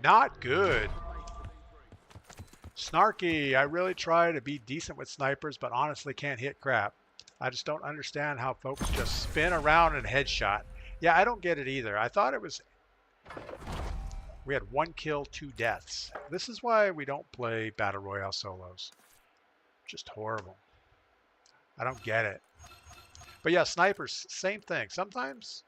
Not good. Snarky, I really try to be decent with snipers, but honestly can't hit crap. I just don't understand how folks just spin around and headshot. Yeah, I don't get it either. I thought it was... We had 1 kill, 2 deaths. This is why we don't play Battle Royale solos. Just horrible. I don't get it. But yeah, snipers, same thing. Sometimes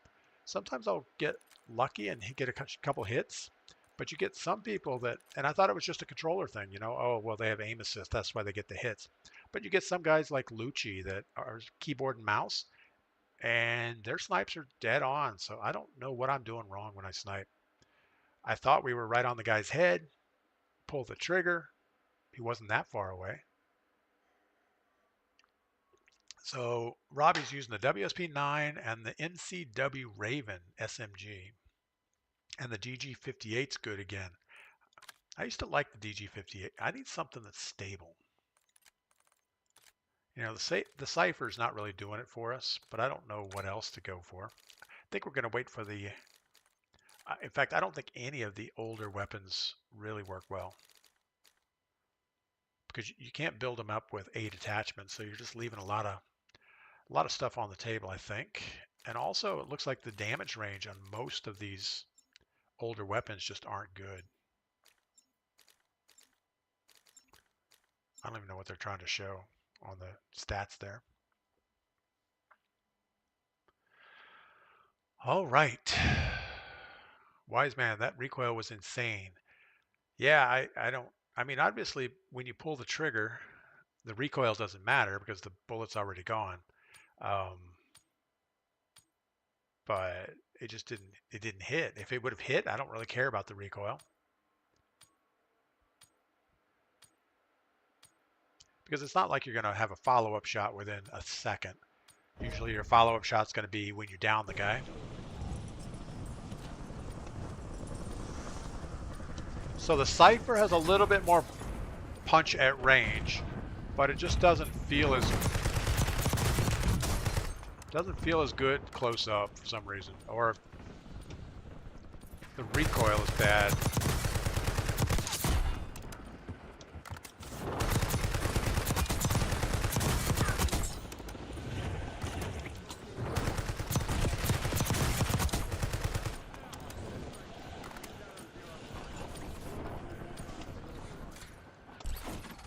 I'll get lucky and get a couple hits. But you get some people that, and I thought it was just a controller thing, you know, oh, well, they have aim assist, that's why they get the hits. But you get some guys like Lucci that are keyboard and mouse, and their snipes are dead on. So I don't know what I'm doing wrong when I snipe. I thought we were right on the guy's head, pulled the trigger. He wasn't that far away. So Robbie's using the WSP-9 and the NCW Raven SMG. And the DG-58's good again. I used to like the DG-58. I need something that's stable. You know, the Cypher's not really doing it for us, but I don't know what else to go for. I think we're going to wait for the... in fact, I don't think any of the older weapons really work well. Because you can't build them up with 8 attachments, so you're just leaving a lot of stuff on the table, I think. And also, it looks like the damage range on most of these older weapons just aren't good. I don't even know what they're trying to show on the stats there. All right. Wise man, that recoil was insane. Yeah, I mean, obviously, when you pull the trigger, the recoil doesn't matter because the bullet's already gone. But it didn't hit. If it would have hit, I don't really care about the recoil. Because it's not like you're going to have a follow-up shot within a second. Usually your follow-up shot's going to be when you down the guy. So the Cypher has a little bit more punch at range, but it just doesn't feel as good close up for some reason, or the recoil is bad.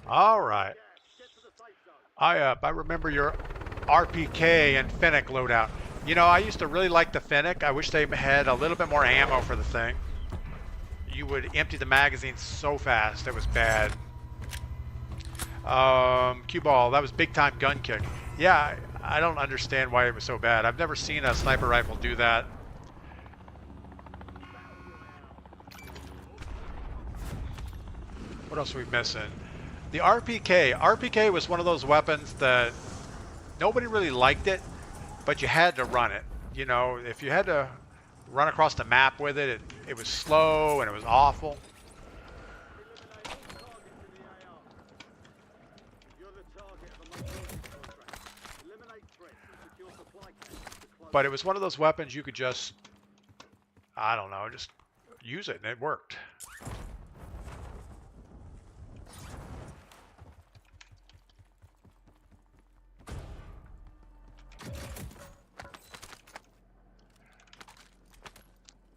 All right. I remember your RPK and Fennec loadout. You know, I used to really like the Fennec. I wish they had a little bit more ammo for the thing. You would empty the magazine so fast. It was bad. Cue ball. That was big time gun kick. Yeah, I don't understand why it was so bad. I've never seen a sniper rifle do that. What else are we missing? The RPK. RPK was one of those weapons that nobody really liked it, but you had to run it. You know, if you had to run across the map with it, it was slow and it was awful. But it was one of those weapons you could just, I don't know, just use it and it worked.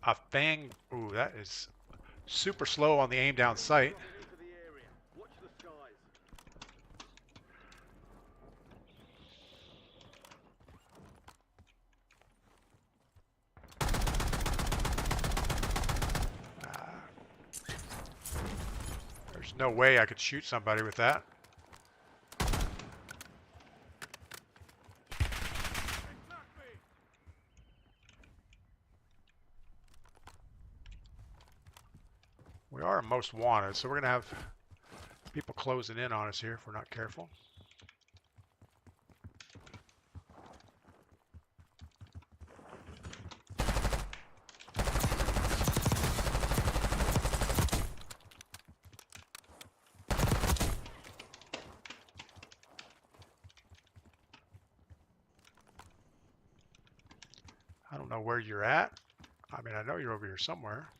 A Fang, ooh, that is super slow on the aim down sight. There's no way I could shoot somebody with that. We are most wanted, so we're going to have people closing in on us here if we're not careful. I don't know where you're at. I mean, I know you're over here somewhere.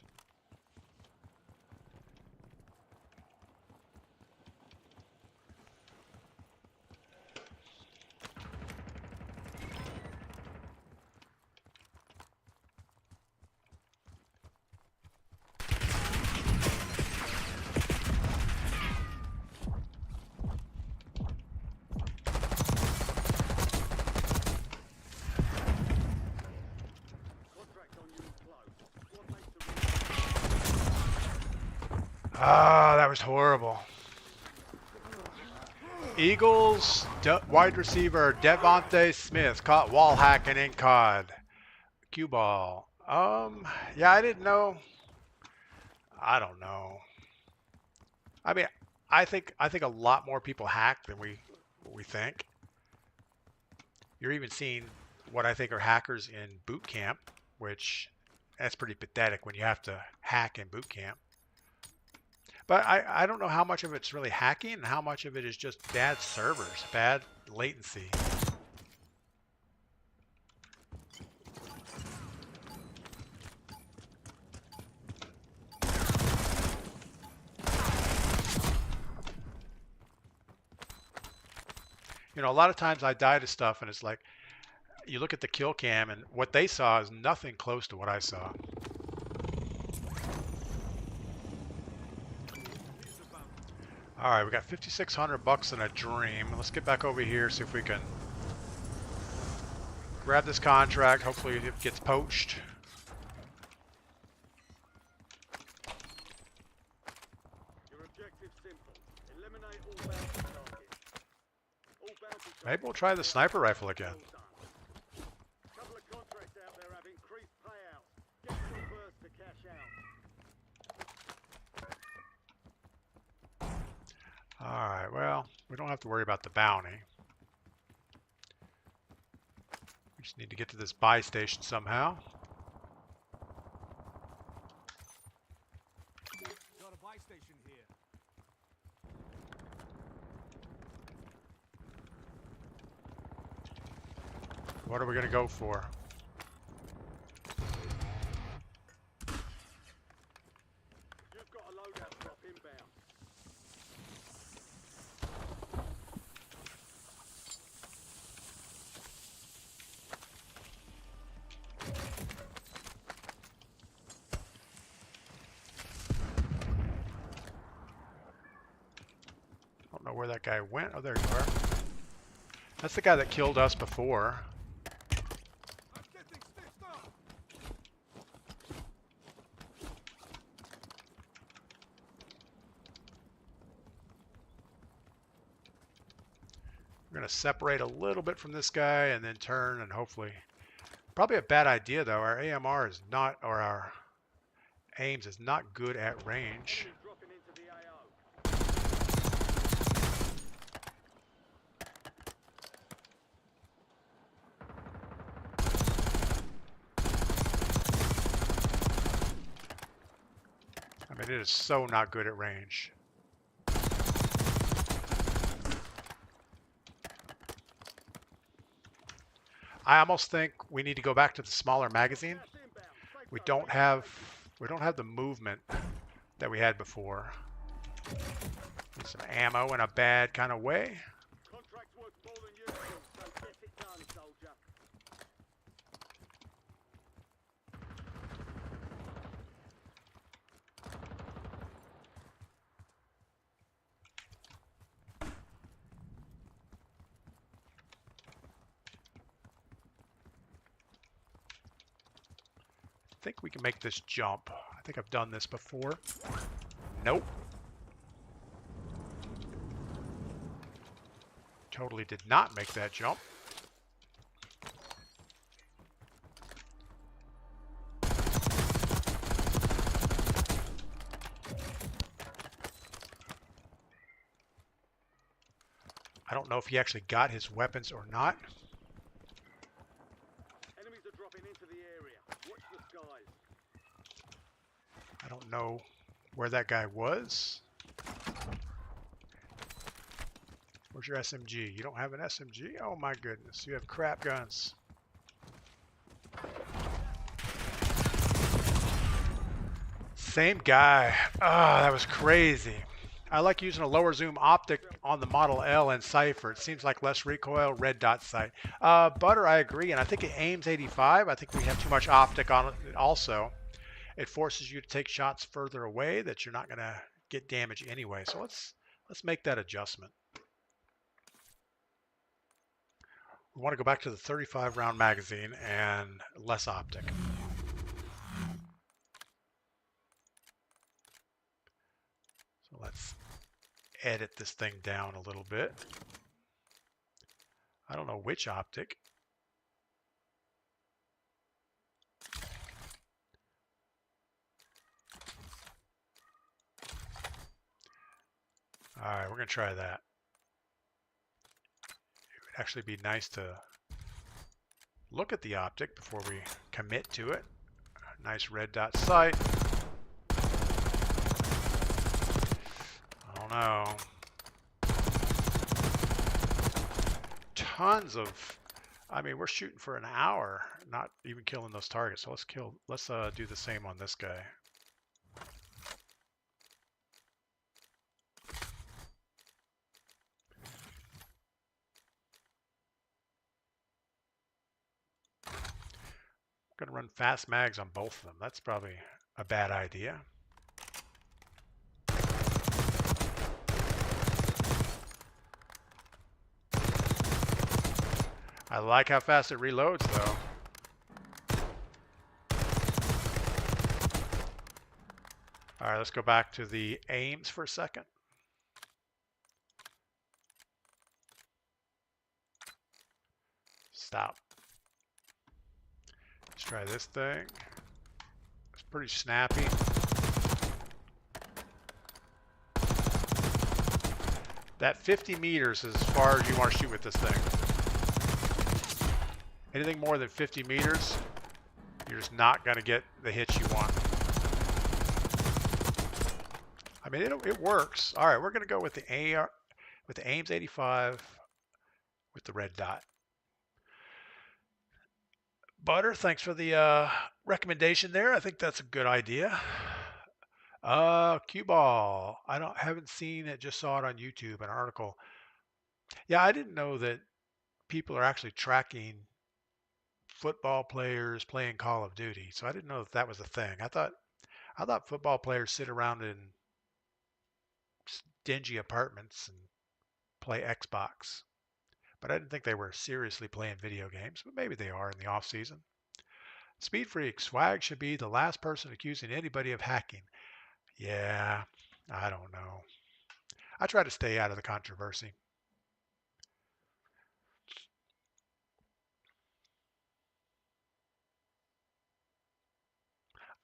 Ah, that was horrible. Eagles Wide receiver Devontae Smith caught wall hacking in COD. Cue ball. Yeah, I didn't know. I don't know. I mean, I think a lot more people hack than we think. You're even seeing what I think are hackers in boot camp, which that's pretty pathetic when you have to hack in boot camp. But I don't know how much of it's really hacking and how much of it is just bad servers, bad latency. You know, a lot of times I die to stuff and it's like, you look at the kill cam and what they saw is nothing close to what I saw. All right, we got 5,600 bucks in a dream. Let's get back over here, see if we can grab this contract. Hopefully it gets poached. Your objective's simple. Eliminate all bounty targets. All bounty Maybe we'll try the sniper rifle again. A couple of contracts out there have increased payouts. Get your first to cash out. All right, well, we don't have to worry about the bounty. We just need to get to this buy station somehow. Got a buy station here. What are we gonna go for? You've got a loadout drop inbound. I don't know where that guy went. Oh, there you are. That's the guy that killed us before. I'm getting stiffed up. We're gonna separate a little bit from this guy and then turn and hopefully. Probably a bad idea though. Our AMR is not, or our aims is not good at range. Enemy dropping into the AO. I mean, it is so not good at range. I almost think we need to go back to the smaller magazine. Gas inbound. Safe We zone don't have the movement that we had before. Need some ammo in a bad kind of way. Contract's worth more than you think, so get it done, soldier. I think we can make this jump. I think I've done this before. Nope. Totally did not make that jump. I don't know if he actually got his weapons or not. Enemies are dropping into the area. Watch the skies. I don't know where that guy was. Where's your SMG? You don't have an SMG? Oh my goodness, you have crap guns. Same guy. Ah, that was crazy. I like using a lower zoom optic on the Model L and Cypher. It seems like less recoil, red dot sight. Butter, I agree, and I think it aims 85. I think we have too much optic on it also. It forces you to take shots further away that you're not going to get damage anyway. So let's make that adjustment. We want to go back to the 35 round magazine and less optic. So let's edit this thing down a little bit. I don't know which optic. All right, we're going to try that. It would actually be nice to look at the optic before we commit to it. Nice red dot sight. I don't know. Tons of, I mean, we're shooting for an hour, not even killing those targets. So let's do the same on this guy. I'm gonna run fast mags on both of them. That's probably a bad idea. I like how fast it reloads though. All right, let's go back to the aims for a second. Stop. Let's try this thing. It's pretty snappy. That 50 meters is as far as you want to shoot with this thing. Anything more than 50 meters, you're just not going to get the hits you want. I mean, it works. All right, we're going to go with the AR, with the AIMS 85, with the red dot. Butter, thanks for the recommendation there. I think that's a good idea. Cue ball. Haven't seen it. Just saw it on YouTube, an article. Yeah, I didn't know that people are actually tracking football players playing Call of Duty. So I didn't know that was a thing. I thought football players sit around in dingy apartments and play Xbox. But I didn't think they were seriously playing video games, but maybe they are in the off season. Speed Freak, Swag should be the last person accusing anybody of hacking. Yeah, I don't know. I try to stay out of the controversy.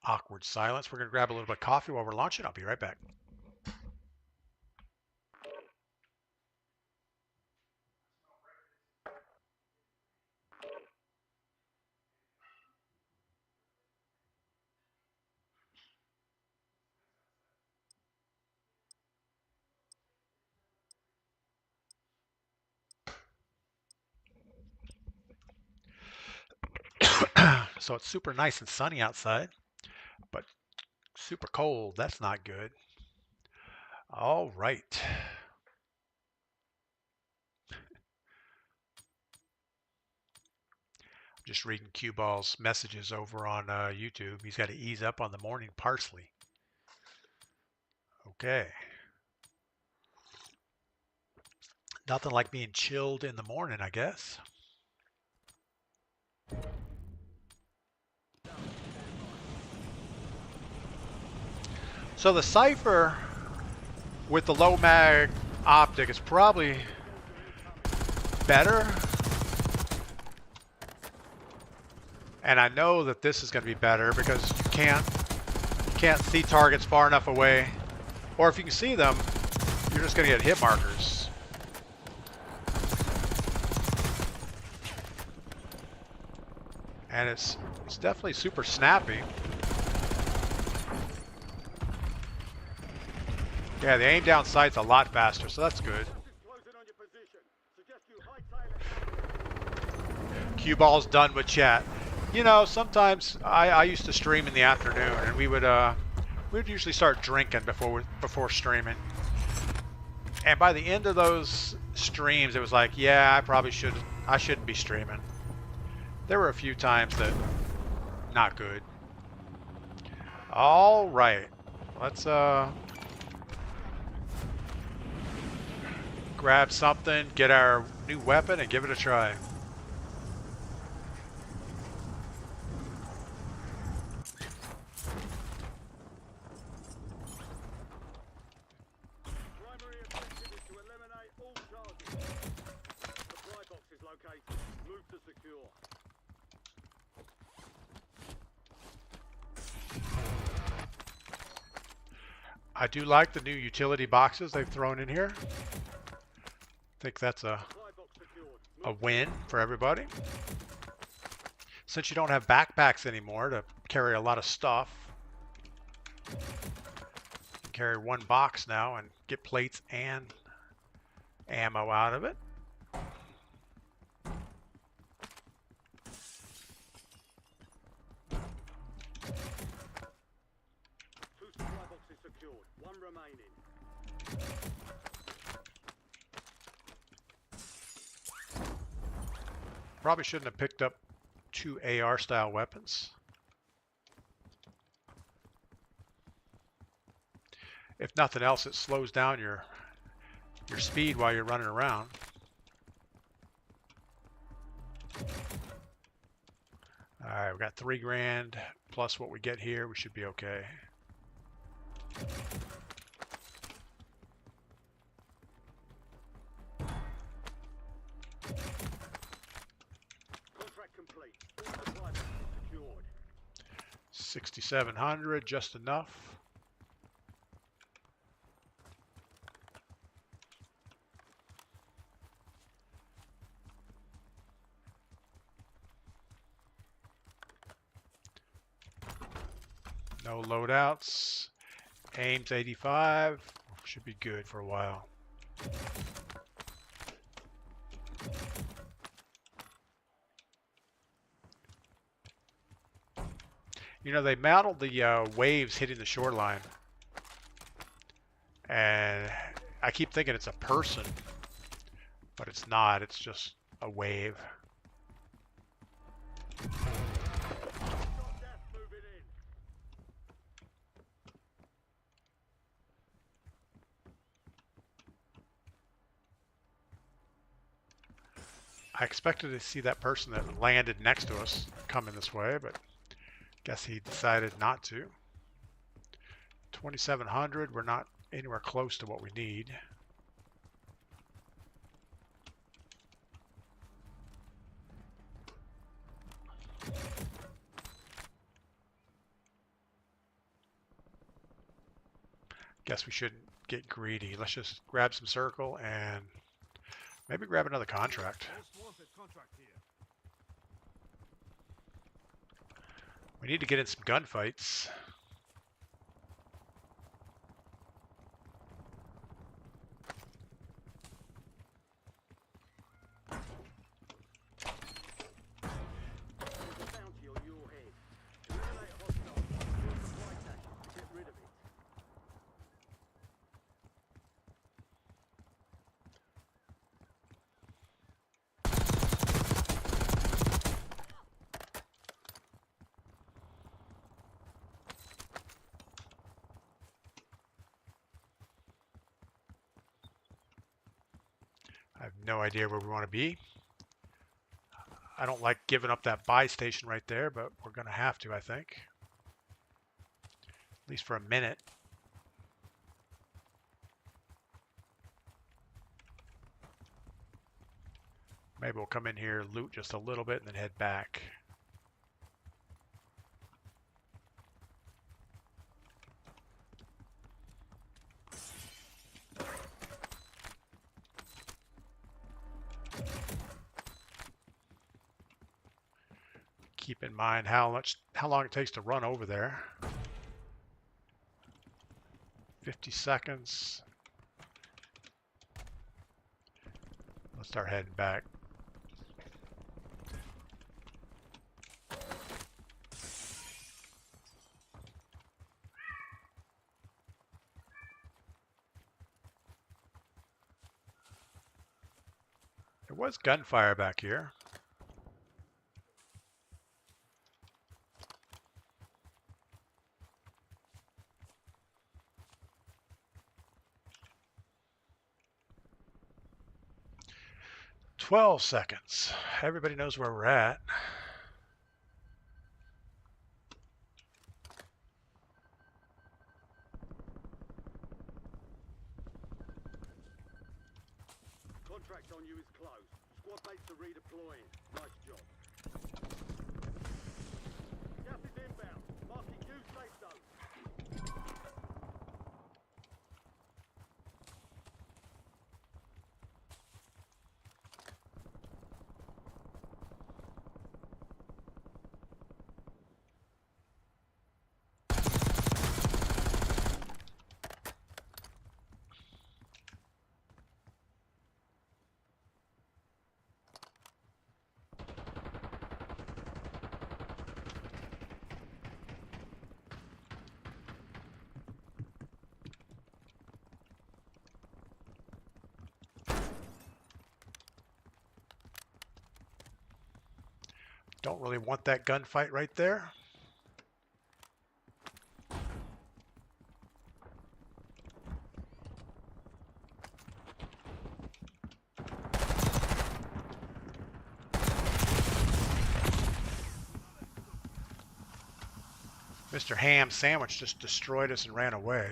Awkward silence. We're going to grab a little bit of coffee while we're launching. I'll be right back. So it's super nice and sunny outside, but super cold. That's not good. All right. Just reading Cue Ball's messages over on YouTube. He's got to ease up on the morning parsley. Okay. Nothing like being chilled in the morning, I guess. So the Cypher with the low mag optic is probably better. And I know that this is going to be better because you can't see targets far enough away. Or if you can see them, you're just going to get hit markers. And it's definitely super snappy. Yeah, the aim down sight's a lot faster, so that's good. Cue Ball's done with chat. You know, sometimes I used to stream in the afternoon, and we would usually start drinking before streaming. And by the end of those streams, it was like, yeah, I shouldn't be streaming. There were a few times that not good. All right, let's grab something, get our new weapon, and give it a try. I do like the new utility boxes they've thrown in here. I think that's a Supply box secured. win for everybody. Since you don't have backpacks anymore to carry a lot of stuff, you can carry one box now and get plates and ammo out of it. Two supply boxes secured. One remaining. Probably shouldn't have picked up 2 AR style weapons. If nothing else, it slows down your speed while you're running around. All right, we got 3 grand plus what we get here. We should be okay. Contract complete. All supply boxes secured. 6,700, just enough. No loadouts. Aim's 85. Should be good for a while. You know, they modeled the waves hitting the shoreline. And I keep thinking it's a person, but it's not. It's just a wave. Got gas moving in. I expected to see that person that landed next to us coming this way, but guess he decided not to. 2,700, we're not anywhere close to what we need. Guess we shouldn't get greedy. Let's just grab some circle and maybe grab another contract. We need to get in some gunfights. There's a bounty on your head. Eliminate a hostile. Secure supply cache. Get rid of it. I have no idea where we want to be. I don't like giving up that buy station right there, but we're going to have to, I think. At least for a minute. Maybe we'll come in here, loot just a little bit, and then head back. Keep in mind how long it takes to run over there. 50 seconds. Let's start heading back. There was gunfire back here. "12 seconds. Everybody knows where we're at. Contract on you is closed. Squad mates are redeploying. Nice job. Gas is inbound. Marking new safe zone. Don't really want that gunfight right there. Mr. Ham Sandwich just destroyed us and ran away.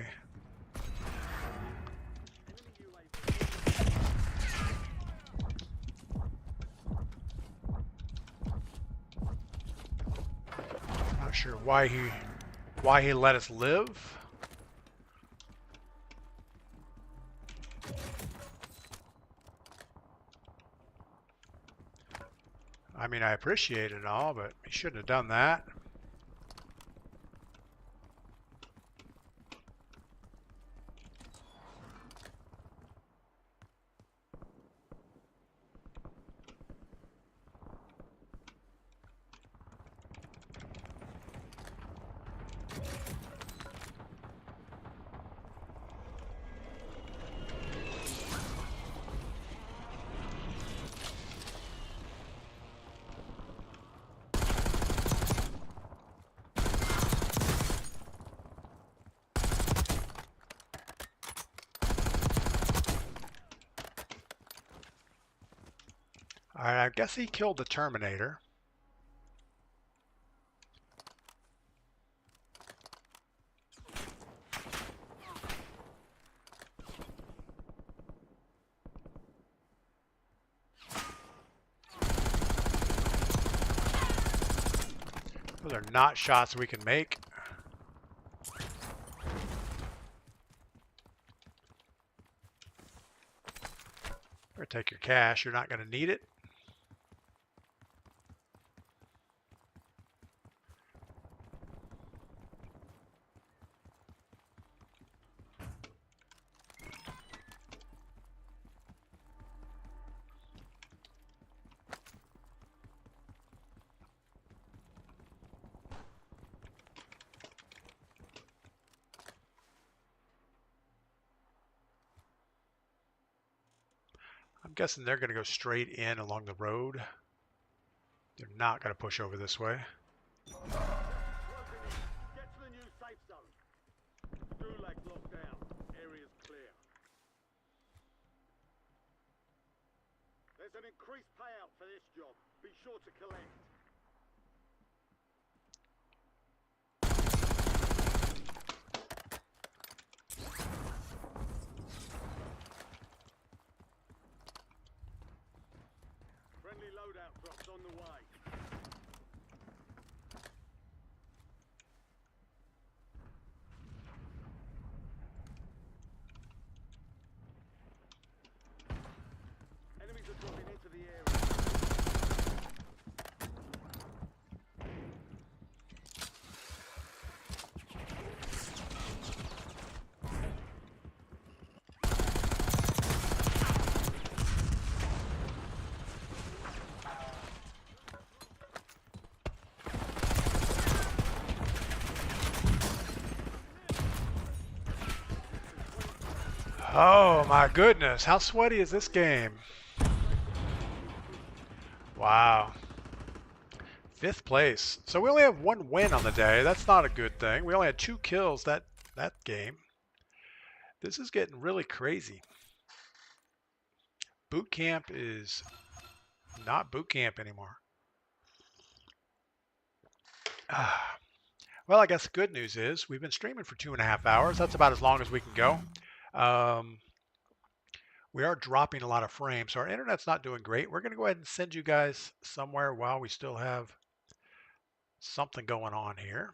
Not sure why he let us live. I mean, I appreciate it all, but he shouldn't have done that. All right, I guess he killed the Terminator. Those are not shots we can make. Or take your cash. You're not going to need it. I'm guessing they're going to go straight in along the road. They're not going to push over this way. Get to the new safe zone. Gulag locked down. Area's clear. There's an increased payout for this job. Be sure to collect. Friendly loadout drops on the way. Enemies are dropping into the area. Oh my goodness, how sweaty is this game? Wow. 5th place. So we only have 1 win on the day. That's not a good thing. We only had 2 kills that game. This is getting really crazy. Boot camp is not boot camp anymore. Well, I guess the good news is we've been streaming for 2.5 hours. That's about as long as we can go. We are dropping a lot of frames, so our internet's not doing great. We're going to go ahead and send you guys somewhere while we still have something going on here.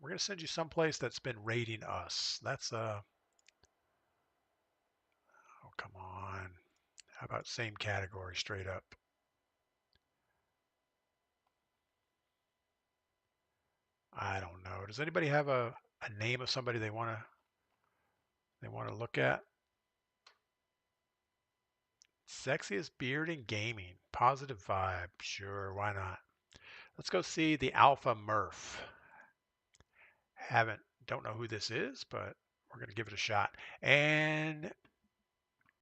We're going to send you someplace that's been raiding us. That's oh, come on. How about same category straight up? I don't know. Does anybody have a name of somebody they want to look at? Sexiest beard in gaming. Positive vibe. Sure, why not? Let's go see the Alpha Murph. Don't know who this is, but we're going to give it a shot. And